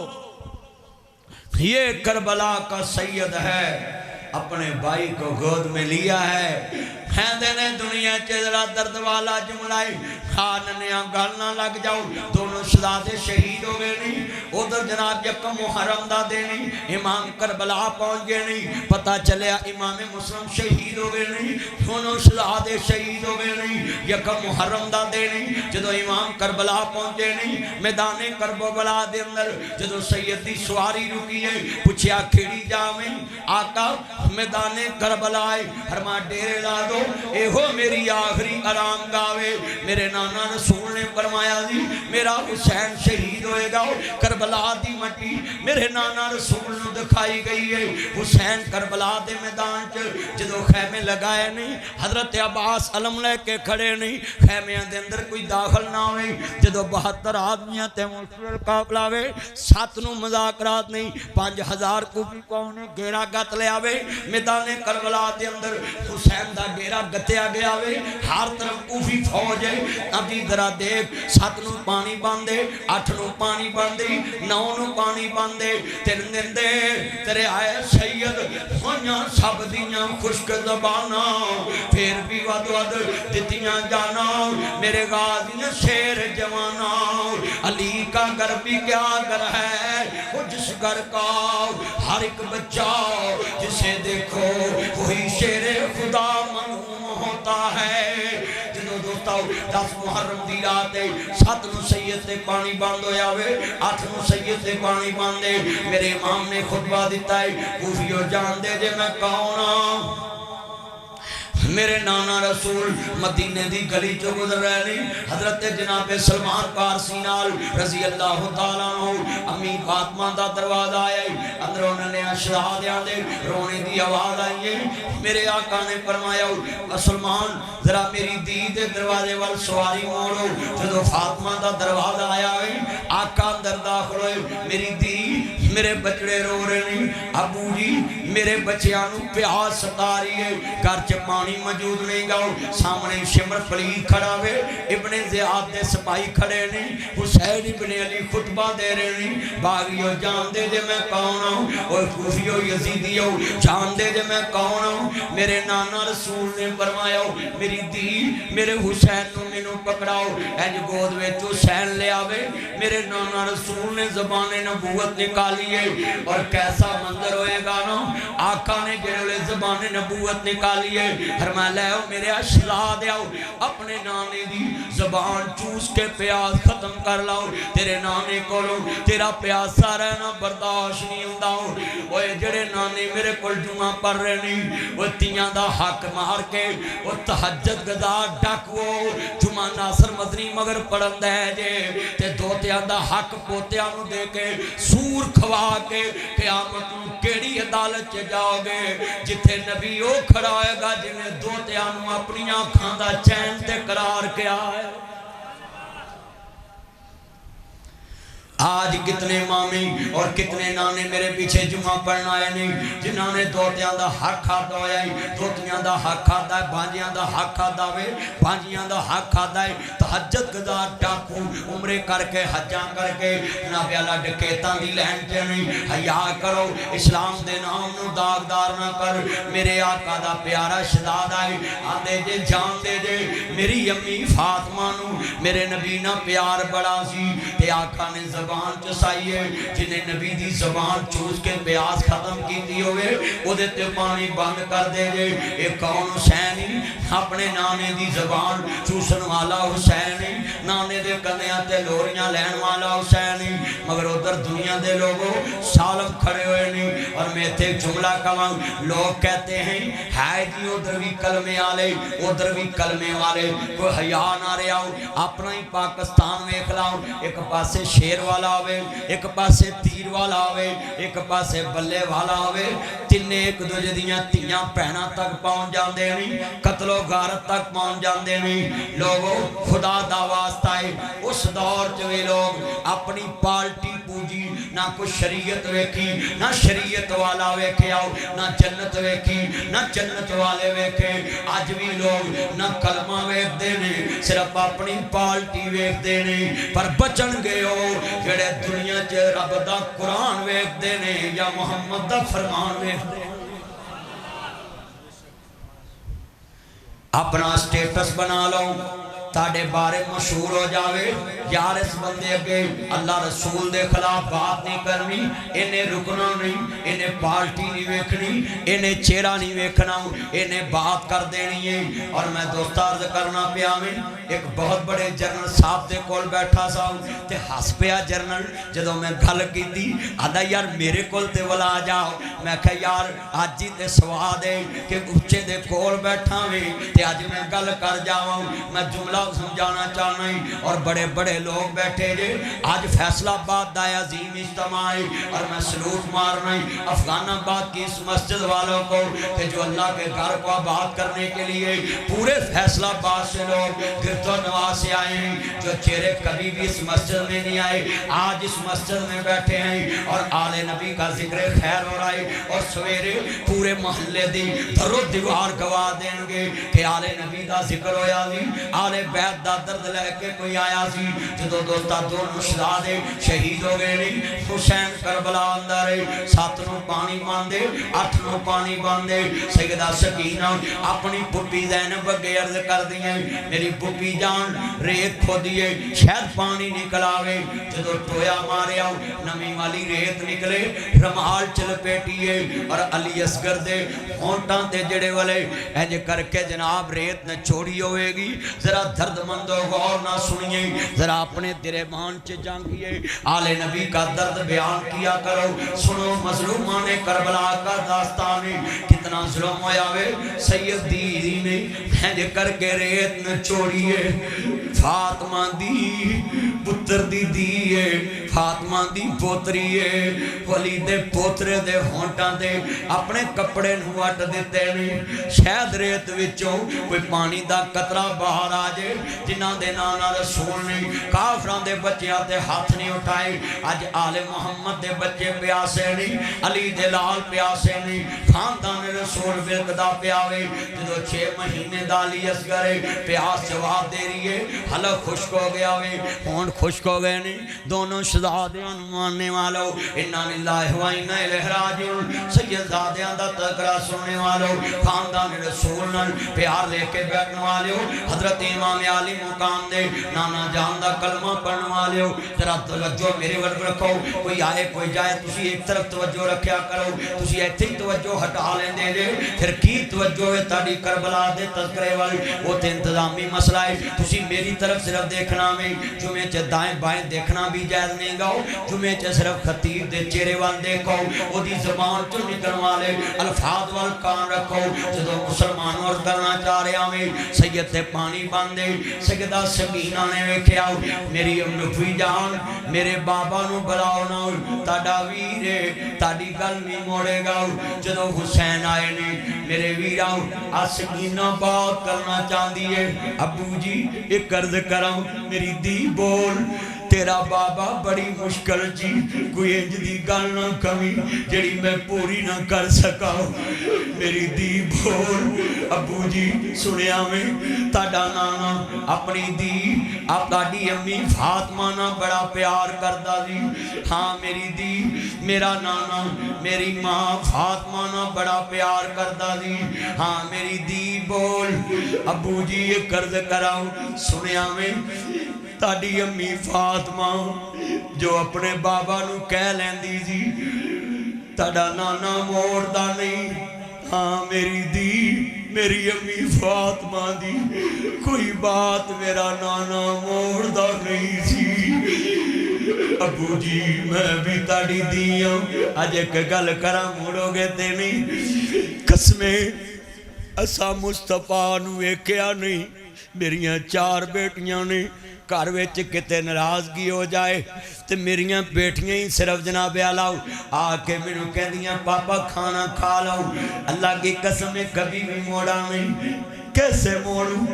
یہ کربلا کا سید ہے اپنے بھائی کو گود میں لیا ہے دینے دنیا چیزرا درد والا جملائی خاننیاں گالنا لگ جاؤ دونوں شہزادے شہید ہو گئے نہیں ادھر جناب یکم محرم دا دے نہیں امام کربلا پہنچ گئے نہیں پتہ چلیا امام مسلم شہید ہو گئے نہیں دونوں شہزادے شہید ہو گئے نہیں یکم محرم دا دے نہیں جدو امام کربلا پہنچے نہیں میدان کربلا دے اندر جدو سید دی سواری رکی ہے پوچھیا کھیڑی جاویں آقا میدان کربلا آئے فرما ڈیرے لا دو اے ہو میری آخری آرام گاوے میرے نانا رسول نے فرمایا دی میرا حسین شہید ہوئے گا کربلا دی مٹی میرے نانا رسول نے دکھائی گئی ہے حسین کربلا دے میدان جدو خیمے لگائے نہیں حضرت عباس علم لے کے کھڑے نہیں خیمیاں دے اندر کوئی داخل نہ ہوئے جدو 72 آدمیاں تے مشکل قافلہ 7 نو مذاکرات نہیں 5000 کوفی کونے گھیرا گت لے آوے میدان کربلا دے اندر حسین دا گھیرا گتیا گیا وے ہر طرف کوفی فوج ہے ابھی ذرا دیکھ 7 نو پانی باندے 8 نو پانی باندی 9 نو پانی باندے 3 دن دے تیرے آئے سید ہویاں سب دیاں خشک زبانا پھر بھی ود ود دتیاں جانا میرے غازی شیر جوانا علی کا گھر بھی کیا گھر ہے وہ جس گھر کا ہر ایک بچہ جسے دیکھو وہی شیر خدا معلوم ہوتا ہے جدو دوستا 10 محرم دی رات 7 نو سید سے پانی باندھ ہویا ہوئے 8 نو سید سے پانی باندھے میرے امام نے خطبہ دیتا ہے کوفیو جان دے جے میں کون میرے نانا رسول مدینے دی گلی جو گزر رہے نہیں حضرت جناب سلمان پارسی نال رضی اللہ تعالیٰ عنہ امی فاطمہ دا دروازہ آئے اندر انہوں نے شہادیاں دے رونے دی آواز آئیے میرے آقا نے فرمایا سلمان ذرا میری دی دے دروازے وال سواری موڑو جدو فاطمہ دا دروازہ آیا ہے آقا اندر داخل ہوئے میری دی میرے بچڑے رو رہے نہیں ابو جی میرے بچیانو پیاس ستا رہی ہے گھر چ پانی موجود نہیں گاؤ سامنے شمر پلید کھڑا ہوئے ابن زیاد دے سپاہی کھڑے نہیں حسین ابن علی خطبہ دے رہے نہیں باغیو جان دے جے میں کون ہوں اور کوفیو یزیدیو جان دے جے میں کون ہوں میرے نانا رسول نے فرمایا میری دی میرے حسین نو مینو پکڑاؤ اینج گود وچ حسین لے آوے میرے نانا رسول نے زبان نبوت نکالی ہے اور کیسا منظر ہوئے گا نا آقا نے جڑے زبان نبوت نکالی ہے فرمایا لے آؤ میرے اشلا دے آؤ اپنے نانے دی زبان چوس کے پیاس ختم کر لاؤ تیرے نانے کو لو تیرا پیاسا رہنا برداشت نہیں ہوں وہ جڑے نانے میرے کل جمعہ پر رہے نہیں وہ تیاں دا حق مار کے وہ تحجد گزار ڈاکو جمعہ ناصر مدنی مگر پڑھن دے جے تے دوتیاں دا حق پوتیاں نو دے کے سور کھوا کے قیامت کیڑی عدالت چے جاؤ گے جتھے نبی او کھڑا ہوئے گا جنہیں دوتیاں نو اپنی آنکھاں دا چین تے قرار کیا ہے آج کتنے مامی اور کتنے نانے میرے پیچھے جمعہ پڑھنا آئے نہیں جنہوں نے دوتیاں دا حق کھاتا ہویا ہے دوتیاں دا حق کھاتا ہے بانجیاں دا حق کھاتا ہوئے بانجیاں دا حق کھاتا ہے تحجد گزار ٹاکو عمرے کر کے حجاں کر کے جناب اللہ ڈکیتاں دی لہن کے نہیں حیاء کرو اسلام دے نام نو داغدار نہ کر میرے آقا دا پیارا شداد آئے آدھے جے جان دے جے میری امی فاطمہ نو میرے نبی نہ پیار بڑا سی تے آقا نے زبان چسائیے جنہیں نبی دی زبان چوس کے پیاس ختم کی دی ہوئے وہ دیتے پانی بند کر دے جے ایک کون حسینی اپنے نانے دی زبان چوسن والا حسینی نانے دے کنیاں تے لوریاں لین والا حسینی مگر ادھر دنیا دے لوگوں سالم کھڑے ہوئے نہیں اور میں تے جملہ کمان لوگ کہتے ہیں ہے جی ادھر بھی کلمے آلے ادھر بھی کلمے والے کوئی حیاء نہ رہے آؤ اپنا ہی پاکستان میں اخلاؤ ایک پاسے شیر والا ہوئے ایک پاسے تیر والا ہوئے ایک پاسے بلے والا ہوئے تینے ایک دوجہ دیاں تیاں پہنا تک پہنچ جان دے نہیں قتل و غارت تک پہنچ جان دے نہیں لوگوں خدا دا واسطہ ہے اس دور چوے لوگ اپنی پالٹی پوجی نہ کوئی شریعت ویکھی نہ شریعت والا ویکھے آؤ نہ جنت ویکھی نہ جنت والے ویکھے آج بھی لوگ نہ کلمہ ویکھ دینے صرف اپنی پالٹی ویکھ دینے پر بچن گئے ہو جڑے دنیا چے رب دا قرآن ویکھ دینے یا محمد دا فرمان ویکھ دینے اپنا سٹیٹس بنا لو تاڑے بارے مشہور ہو جاوے یار اس بندے اگے اللہ رسول دے خلاف بات نہیں کرنی انہیں رکنا نہیں انہیں پارٹی نہیں ویکھنی انہیں چہرہ نہیں ویکھنا انہیں بات کر دینی ہے اور میں دوست عرض کرنا پیا میں ایک بہت بڑے جرنل صاحب دے کول بیٹھا سا تے ہس پیا جرنل جدو میں گھل کی دی آدھا یار میرے کول تے ولا جاؤ میں کہا یار آج جی تے سواد ہے کہ اچھے دے کول بیٹھا میں تے آج میں گھل کر جاؤں میں جملہ سمجھانا چاہنا ہے اور بڑے بڑے لوگ بیٹھے جے آج فیصلہ آباد دا عظیم اجتماع ہے اور میں سلوٹ مارنا ہے افغان آباد کی اس مسجد والوں کو کہ جو اللہ کے گھر کو آباد کرنے کے لیے پورے فیصلہ آباد سے لوگ گرد و نواز سے آئے ہیں جو چہرے کبھی بھی اس مسجد میں نہیں آئے، آج اس مسجد میں بیٹھے ہیں اور آل نبی کا ذکر خیر ہو رہا ہے، اور سویرے پورے محلے دی در و دیوار گواہ دیں گے کہ آل نبی دا ذکر ہویا سی، آل بیت دا درد لے کے کوئی آیا سی۔ جدو دوستا دونوں شہداء شہید ہو گئے نہیں، حسین کربلا اندر ہے، 7 نو پانی باندھے 8 نو پانی باندھے۔ سیدہ سکینہ اپنی پھپھی زینب اگے عرض کر دیئے، میری پھپھی جان ریت کھو دیئے شاید پانی نکل آوے، جدو ٹویا مارے آؤ نمی والی ریت نکلے، رمال چل پیٹیے اور علی اصغر دے ہونٹاں تے جڑے والے اینج کر کے جناب ریت نہ چھوڑی ہوئے گی۔ ذرا درد مندو غور نہ سنیے، ذرا اپنے دربان چ جانگیے، آل نبی کا درد بیان کیا کرو۔ سنو مظلومان کربلا کا داستان کتنا ظلم ہویا وے، سید دیدی نے اینج کر کے ریت نہ چھوڑیے، فاطمہ دی پتر دی دیئے، فاطمہ دی پوتریے، ولی دے پوترے دے ہونٹاں دے اپنے کپڑے نوٹ دیتے نہیں، شاید ریت وچوں کوئی پانی دا قطرہ باہر آجے، جنہاں دے نانا رسول نے کافران دے بچیاں تے ہاتھ نہیں اٹھائے۔ آج آل محمد دے بچے پیاسے نہیں، علی دے لال پیاسے نہیں، خاندان رسول بلکدہ پیاوے، جدو 6 مہینے دالی اصغر پیاس جواب دے رہی ہے، حلق خشک ہو گیا وے، ہون خشک ہو گئے نہیں، دونوں شہزادیاں ماننے والوں، انا للہ و انا الیہ راجعون، سیدزادیاں دا تذکرہ سننے والوں، خاندان رسول نال پیار لے کے بیٹھنے والوں، حضرت امام علی مقام دے نانا جان دا کلمہ پڑھنے والوں، ذرا توجہ میرے ورد رکھو، کوئی آئے کوئی جائے تسی ایک طرف توجہ رکھیا کرو، تسی ایتھے ہی توجہ ہٹا لیں دے دے، پھر کی توجہ ہے تاڑی کربلا دے تذکرے والی، وہ تے انتظامی مسئلہ ہے، تسی میری طرف صرف دیکھنا میں، جمعے چے دائیں بائیں دیکھنا بھی جائز نہیں گاؤ، جمعے چے صرف خطیب دے چہرے وال دیکھو، وہ دی زبان چو نکل والے الفاظ وال کان رکھو، جدو مسلمان اور کرنا چاہ رہے ہمیں سید تے پانی باندے، سیدہ سکینہ نے ویکھیا میری امنفی جان میرے بابا نو بلاؤ نا، تاڑا ویرے تاڑی گل نہیں موڑے گا، جدو حسین آئے نے میرے ویراؤ سکینہ بات کرنا چاہ دیئے، ابو جی ایک عرض کرم میری دی بول، تیرا بابا بڑی مشکل جی، کوئی انج دی گل نہ کمی جڑی میں پوری نہ کر سکا، میری دی بول۔ ابو جی سنیا میں تاڑا نانا اپنی دی اپنی امی فاطمہ نہ بڑا پیار کردہ دی، ہاں میری دی میرا نانا میری ماں فاطمہ نہ بڑا پیار کردہ دی، ہاں میری دی بول۔ ابو جی یہ قرض کراؤ سنیا میں تاڑی امی فاطمہ جو اپنے بابا نو کہہ لیندی جی تاڑا نانا موڑدا نہیں، ہاں میری دی میری امی فاطمہ دی کوئی بات میرا نانا موڑدا نہیں سی۔ ابو جی میں بھی تاڑی دیاں آج ایک گل کرا موڑو گے تے نہیں، قسمیں اسا مصطفیٰ نو ایکیا نہیں، میریاں 4 بیٹیاں نے گھر وچ کتے ناراضگی ہو جائے تے میریاں بیٹیاں ہی صرف جناب علاؤ آ کے مینوں کہندیاں پاپا کھانا کھا لو، اللہ کی قسم کبھی بھی موڑا نہیں۔ کیسے موڑوں؟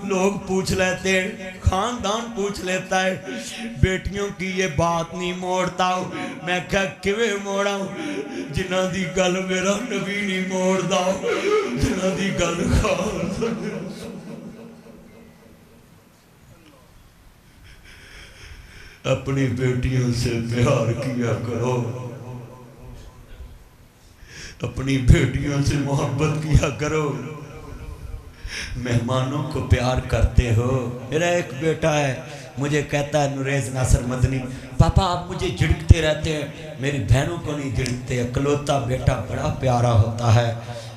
لوگ پوچھ لیتے ہیں، خاندان پوچھ لیتا ہے، بیٹیوں کی یہ بات نہیں موڑتا ہوں، میں کہا کیویں موڑا ہوں؟ جنہ دی گل میرا نبی نہیں موڑدا، جنہ دی گل خاندان اپنی بیٹیوں سے پیار کیا کرو، اپنی بیٹیوں سے محبت کیا کرو، مہمانوں کو پیار کرتے ہو۔ میرا ایک بیٹا ہے مجھے کہتا ہے نریز ناصر مدنی پاپا آپ مجھے جھڑکتے رہتے ہیں، میری بہنوں کو نہیں جھڑکتے، اکلوتا بیٹا بڑا پیارا ہوتا ہے،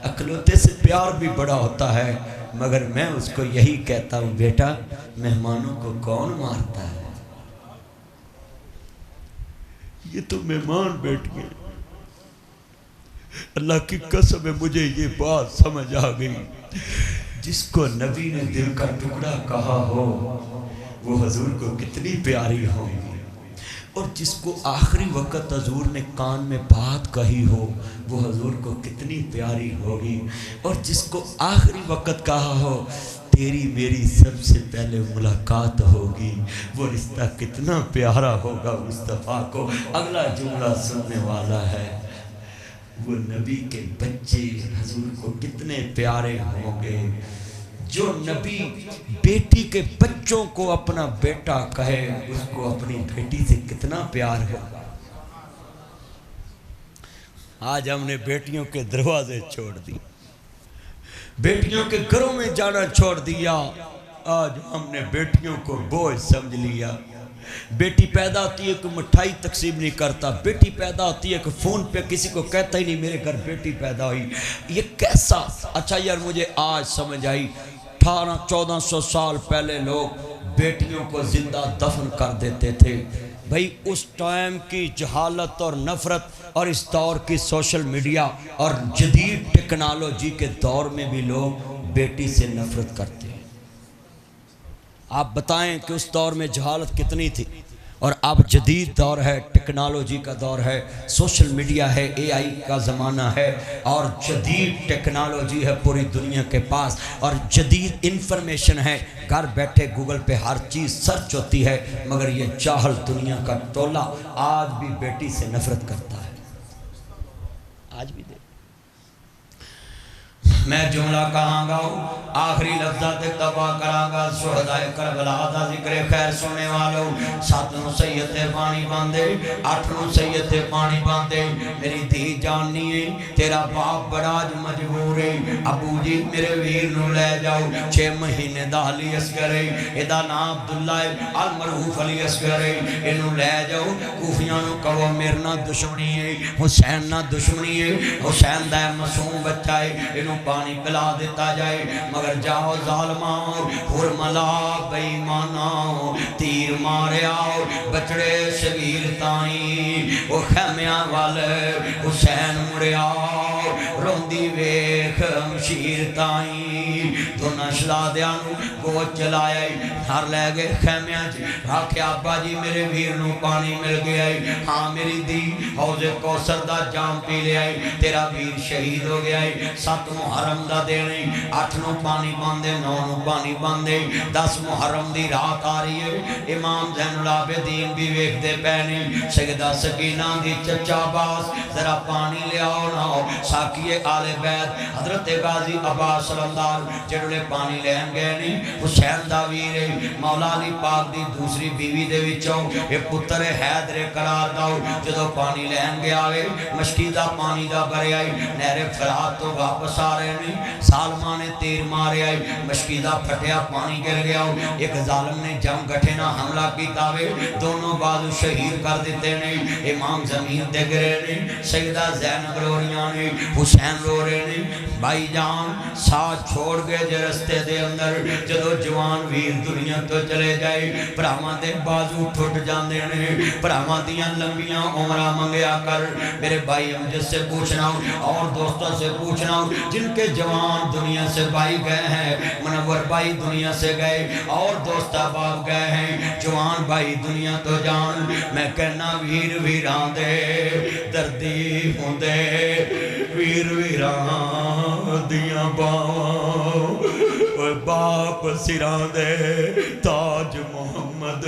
اکلوتے سے پیار بھی بڑا ہوتا ہے، مگر میں اس کو یہی کہتا ہوں بیٹا مہمانوں کو کون مارتا ہے؟ یہ تو مہمان بیٹھ گئے۔ اللہ کی قسم ہے مجھے یہ بات سمجھ آ گئی، جس کو نبی نے دل کا ٹکڑا کہا ہو وہ حضور کو کتنی پیاری ہوگی، اور جس کو آخری وقت حضور نے کان میں بات کہی ہو وہ حضور کو کتنی پیاری ہوگی، اور جس کو آخری وقت کہا ہو تیری میری سب سے پہلے ملاقات ہوگی، وہ رشتہ کتنا پیارا ہوگا مصطفیٰ کو۔ اگلا جملہ سننے والا ہے، وہ نبی کے بچے حضور کو کتنے پیارے ہوں گے۔ جو نبی بیٹی کے بچوں کو اپنا بیٹا کہے، اس کو اپنی بیٹی سے کتنا پیار ہوگا۔ آج ہم نے بیٹیوں کے دروازے چھوڑ دی، بیٹیوں کے گھروں میں جانا چھوڑ دیا۔ آج ہم نے بیٹیوں کو بوجھ سمجھ لیا۔ بیٹی پیدا ہوتی ہے کوئی مٹھائی تقسیم نہیں کرتا، بیٹی پیدا ہوتی ہے کہ فون پہ کسی کو کہتا ہی نہیں میرے گھر بیٹی پیدا ہوئی۔ یہ کیسا؟ اچھا یار مجھے آج سمجھ آئی، 1400 سال پہلے لوگ بیٹیوں کو زندہ دفن کر دیتے تھے۔ بھائی اس ٹائم کی جہالت اور نفرت اور اس دور کی سوشل میڈیا اور جدید ٹیکنالوجی کے دور میں بھی لوگ بیٹی سے نفرت کرتے ہیں۔ آپ بتائیں کہ اس دور میں جہالت کتنی تھی، اور اب جدید دور ہے، ٹیکنالوجی کا دور ہے، سوشل میڈیا ہے، اے آئی کا زمانہ ہے، اور جدید ٹیکنالوجی ہے پوری دنیا کے پاس، اور جدید انفارمیشن ہے، گھر بیٹھے گوگل پہ ہر چیز سرچ ہوتی ہے، مگر یہ جاہل دنیا کا ٹولہ آج بھی بیٹی سے نفرت کرتا ہے۔ آج بھی دیکھ، میں جملہ کہاں گا آخری لفظات تباہ کراں گا، شہدائے کربلا دا ذکر خیر سننے والوں، 7 نو سید تے پانی باندے، 8 نو سید تے پانی باندے، میری دھی جاننی ہے تیرا باپ بڑا مجبور ہے، ابو جی میرے ویر نو لے جاؤ، 6 مہینے دا علی اصغر ہے، ادا نام عبداللہ المرحوف علی اصغر ہے، انہوں لے جاؤ، کوفیاں نو کہو میرے نہ دشمنی ہے، حسین نہ دشمنی ہے، حسین دا معصوم بچہ ہے، انہوں پانی پلا دیتا جائے، مگر جاؤ ظالماؤ حرملا بیماناؤ، تیر مارے آؤ بچڑے شبیر تائیں، وہ خیمیاں والے حسین مرے آؤ، روندی ویخ مشیر تائیں، دونہ شلادیانو گو چلائے، ہر لے گئے خیمیاں جی، آکھے آبا جی میرے ویر نو پانی مل گیا ہے، ہاں میری دی حوض کوثر دا جام پی لے آئی، تیرا ویر شہید ہو گیا ہے، 7 محرم دا دینے، 8 نو پانی باندے، 9 نو پانی باندے، 10 محرم دی رات آ رہی ہے، امام زین العابدین بھی ویکھ دے پہنے، سیدہ سکینہ دی چچا باس ذرا پانی لے آؤ نہ ہو، ساکیے آل بیت حضرت غازی عباس سلمدار جڑلے پانی لین گئے نہیں، حسین دا ویرے مولا علی پاک دی دوسری بیوی دے وچوں اے پتر حیدر قرار داؤ، جدو پانی لین گیا آئے مشکی دا پانی دا بھرے آئی، نہر فرات تو واپس آ رہے نہیں، سالمہ نے تیر مارے آئی، مشکی دا پھٹیا پانی گر گیا، ایک ظالم نے جم گھٹے نہ حملہ کی تاوے، دونوں بازو شہید کر دیتے نہیں، امام زمین دے گرے نہیں، سیدہ زینب رو رہیاں نہیں، حسین رو رہے نہیں، بھائی جان ساتھ چھوڑ گئے جے رستے دے اندر، جدو جوان ویر دنیا تو چلے جائے، پراما دے بازو ٹھٹ جاندے نہیں، پراما دیاں لمبیاں عمرہ منگیا کر، میرے بھائی امجد سے پوچھنا اور دوستوں سے پوچھنا جن کے جوان دنیا سے بھائی گئے ہیں، منور بھائی دنیا سے گئے اور دوست احباب گئے ہیں، جوان بھائی دنیا تو جان، میں کہنا ویر ویران دے دردی ہوں دے، ویر ویران دیاں باواں باپ سران دے، تاج محمد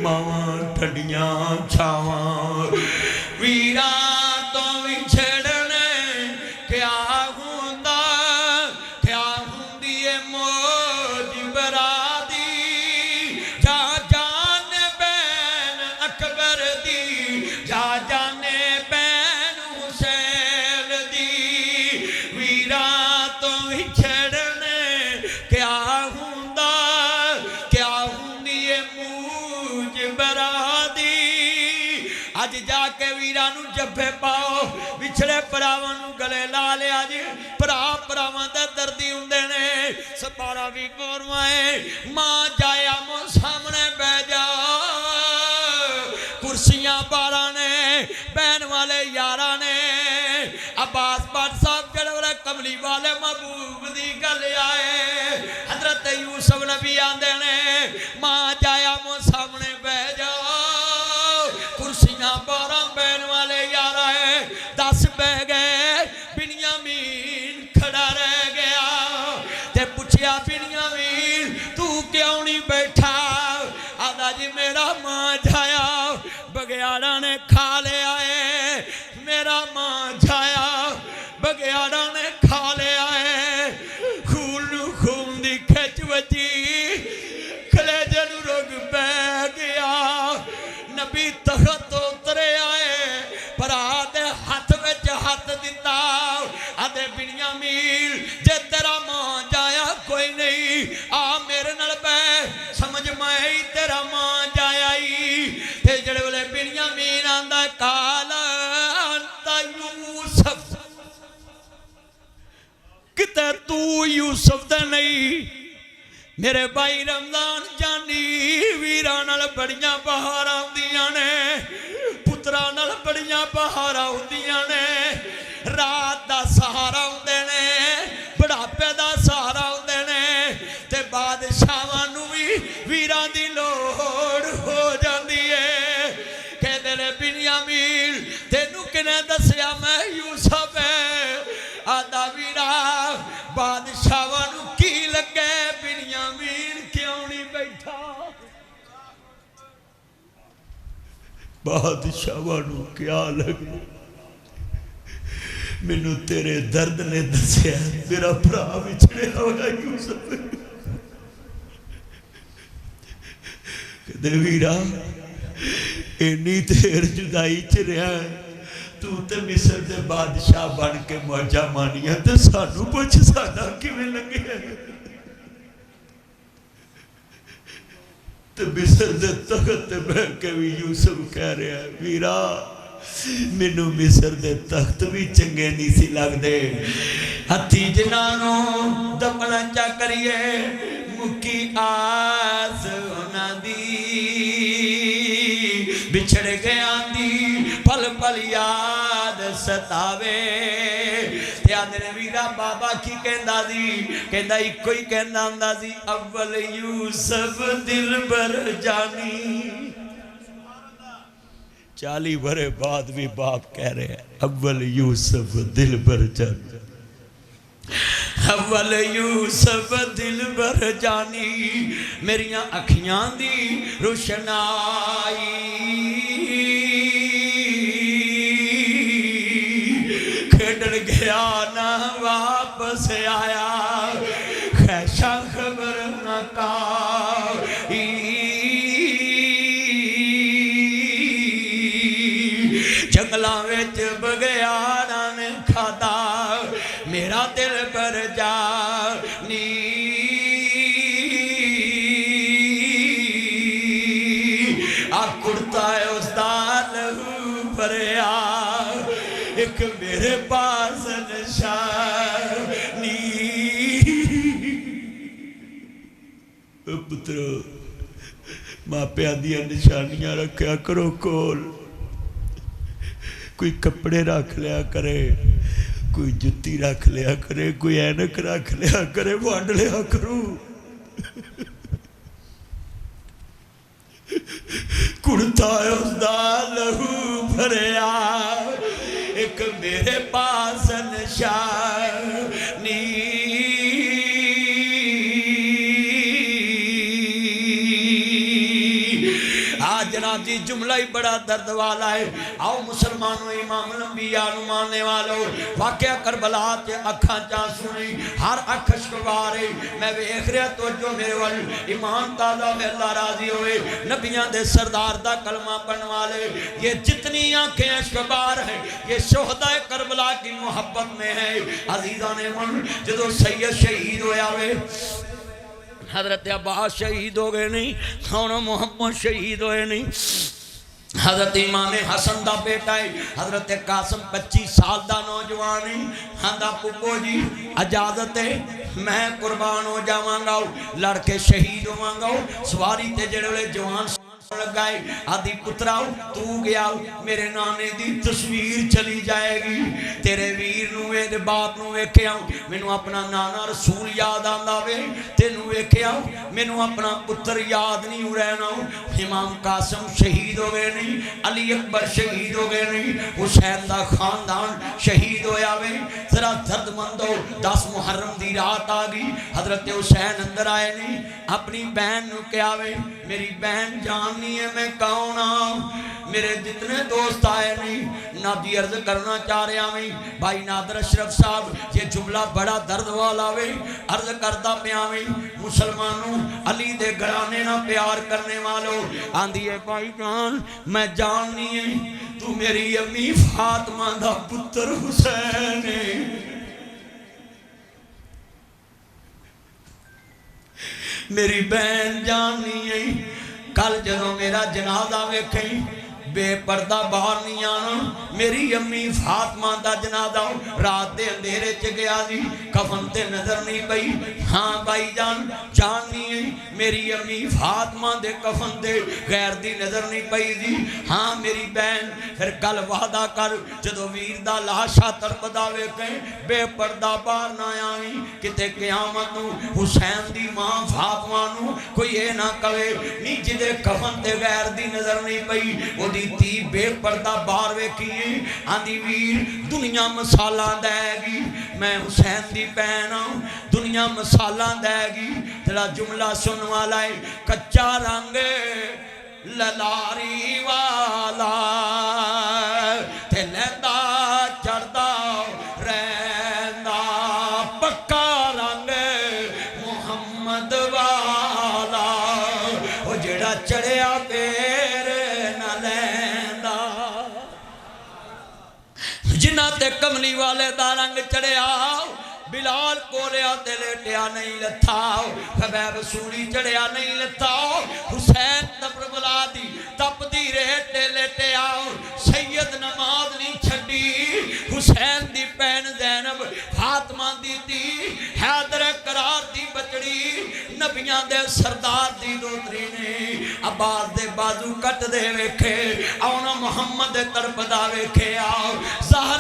ماواں ٹھنڈیاں چھاواں، ویران تو وچھڑنے کیا ہوندا، کیا ہوندی ہے موج برادی، جا جانے بین اکبر دی، جا جانے بین حسین دی، ویران تو وچھڑنے کیا ہوندا، کیا ہوندی ہے موج برادی، اج جا کے ویرانو جبے پاؤ، وچھڑے پراوانو گلے لا لیا جی، پراوان دے دردی ہوندے نے، سپارا بھی گوروائیں، ماں جایا مو سامنے بے جا، کرسیاں بارہ نے، بین والے یارہ نے، عباس بات صاحب جڑے والے کملی والے محبوب دی گلے آئے، حضرت یوسف نبی آندے نے، ماں جایا مو سامنے بے جا، کرسیاں بارہ بین والے یارہ ہے، 10 بہ گئے، بنیامین کھڑا رہ گیا، تے پوچھیا بنیامین بگیاڑا نے کھا لیا ہے میرا ماں جایا بگیاڑا نے کھا لیا ہے خون دی کھچ وجی کلیجے نو رگ پہ گیا نبی تخت اترے آئے پر آدھے ہاتھ وچ ہاتھ دیتا آدھے بنیامین جے تیرا ماں جایا کوئی نہیں آ میرے نال پہ سمجھ میں ہی تیرا ماں جایا ہی تے جڑے بولے بنیامین آندہ کالا انتا یوسف کتے تو یوسف دے نہیں میرے بھائی رمضان جانی ویرانال بڑیاں بہار آندیاں نے پترانال بڑیاں بہار آندیاں نے رات دا سہارا ہوندے نے بڑھاپے دا سہارا ہوندے نے تے بادشاہاں بھی ویران دی لوڑ ہو جاندی ہے کہ دلے بنیامین تینوں کنے دسیا میں یوسف ہے آدھا ویرا بادشاہاں کی لگے بنیامین کیوں نہیں بیٹھا بادشاہاں کیا لگے مینوں تیرے درد نے دسیا میرا بھرا وچھڑیا ہوا یوسف کہتے ویرا اینی دیر جدائی چ رہا ہے تو تے مصر دے بادشاہ بن کے موجہ مانیا تے سانو پوچھ سانا کیویں لگے تے مصر دے تخت تے بیٹھ کے بھی یوسف کہہ رہا ہے ویرا مینوں مصر دے تخت بھی چنگے نہیں سی لگ دے ہتھی جنانوں دمنا چا کریے مکی آس ہونا دی بچھڑ گیا دی پل پل یاد ستاوے یاد نے ویرا بابا کی کہندا دی کہندا ایک کوئی کہندا دی اول یوسف دل بر جانی 40 برے بعد بھی باپ کہہ رہے ہیں اول یوسف دل بر جانی اول یوسف دل بر جانی میریاں اکھیاں دی روشنائی کھڑ گیا نہ واپس آیا خیشہ خبر نہ کائی جنگلاں وچ بگیاڑاں نے کھادا میرا دل پر جانی آپ کڑتا ہے اس دا لہو بھریا ایک میرے پاس نشانی پترو ماں پہ آدھیا نشانیاں رکھیا کرو کول کوئی کپڑے رکھ لیا کرے کوئی جتی رکھ لیا کرے کوئی اینک رکھ لیا کرے وانڈ لیا کرو کڑتا ہے اس دا لہو بھریا ایک میرے پاس نشانی آج راتی جملہ ہی بڑا درد والا ہے آؤ مسلمانوں امام الانبیاء ماننے والوں واقعہ کربلا تے اکھاں چاں سنی ہر اکھ شکوارے میں ویکھ رہا تو جو میرے وال ایمان تازہ میں اللہ راضی ہوئے نبیاں دے سردار دا کلمہ پڑھنے والے یہ جتنی آنکھیں اشکبار ہیں یہ شہداء کربلا کی محبت میں ہے عزیزان من جدو سید شہید ہویا ہوئے حضرت عباس شہید ہو گئے نہیں سونا محمد شہید ہوئے نہیں حضرت امام حسن دا بیٹا ہے حضرت قاسم 25 سال دا نوجوان ہے ہندہ پپو جی اجازت ہے میں قربان ہو جاواں گا لڑ کے شہید ہو گا سواری تے جڑے جوان لگائے آدھی پتراؤ تو گیا میرے نانے دی تصویر چلی جائے گی تیرے ویر نو میرے باپ نو ویکھے آؤں مینوں اپنا نانا رسول یاد آندا وے تینوں ویکھے آؤں مینوں اپنا پتر یاد نہیں رہنا امام قاسم شہید ہو گئے نہیں علی اکبر شہید ہو گئے نہیں حسین دا خاندان شہید ہویا وے ذرا درد مندو 10 محرم دی رات آ گئی حضرت حسین اندر آئے نہیں اپنی بہن نو کیا وے میری بہن جان نہیں ہے میں کون آؤں میرے جتنے دوست آئے نہیں نادی عرض کرنا چاہ رہے ہیں بھائی نادر اشرف صاحب یہ جملہ بڑا درد والا وے عرض کرتا پیاویں مسلمانوں علی دے گھرانے نہ پیار کرنے والوں آندھی ہے بھائی جان میں جاننی ہے تو میری امی فاطمہ دا پتر حسین ہے میری بہن جاننی ہے کل جدوں میرا جنازہ ویکھیں بے پردہ باہر نہیں آنا میری امی فاطمہ دا جنازہ رات دے اندھیرے چ گیا جی کفن تے نظر نہیں پئی ہاں بھائی جان جاننی ہے میری امی فاطمہ دے کفن تے غیر دی نظر نہیں پئی جی ہاں میری بہن پھر کل وعدہ کر جدو ویر دا لاشا تڑپدا ویکھیں بے پردہ باہر نہ آئی کتے قیامت نو حسین دی ماں فاطمہ نو کوئی یہ نہ کہے نی جدے کفن تے غیر دی نظر نہیں پئی وہ دی تی بے پردہ باہر ویکھیے آندھی ویر دنیا مسالہ دے گی میں حسین دی پہنا دنیا مسالہ دے گی تیرا جملہ سن والا ہے کچا رنگ للاری والا تے لیندہ چڑھدا رہندا پکا رنگ محمد والا او جڑا چڑھیا پیر نہ لیندا جنہ تے کملی والے دا رنگ چڑھیا بلال کولیا تے لیٹیا نہیں لتھا حبیب سوری چڑھیا نہیں لتھا حسین تبر بلا دی تپ دی ریٹے لیٹیا سید نماز نہیں چھڑی حسین دی پین زینب فاطمہ دی دی حیدر قرار دی بچڑی نبیاں دے سردار دی دوتری نے عباس دے بازو کٹ دے ویکھے اونا محمد تڑپ دا ویکھے آؤ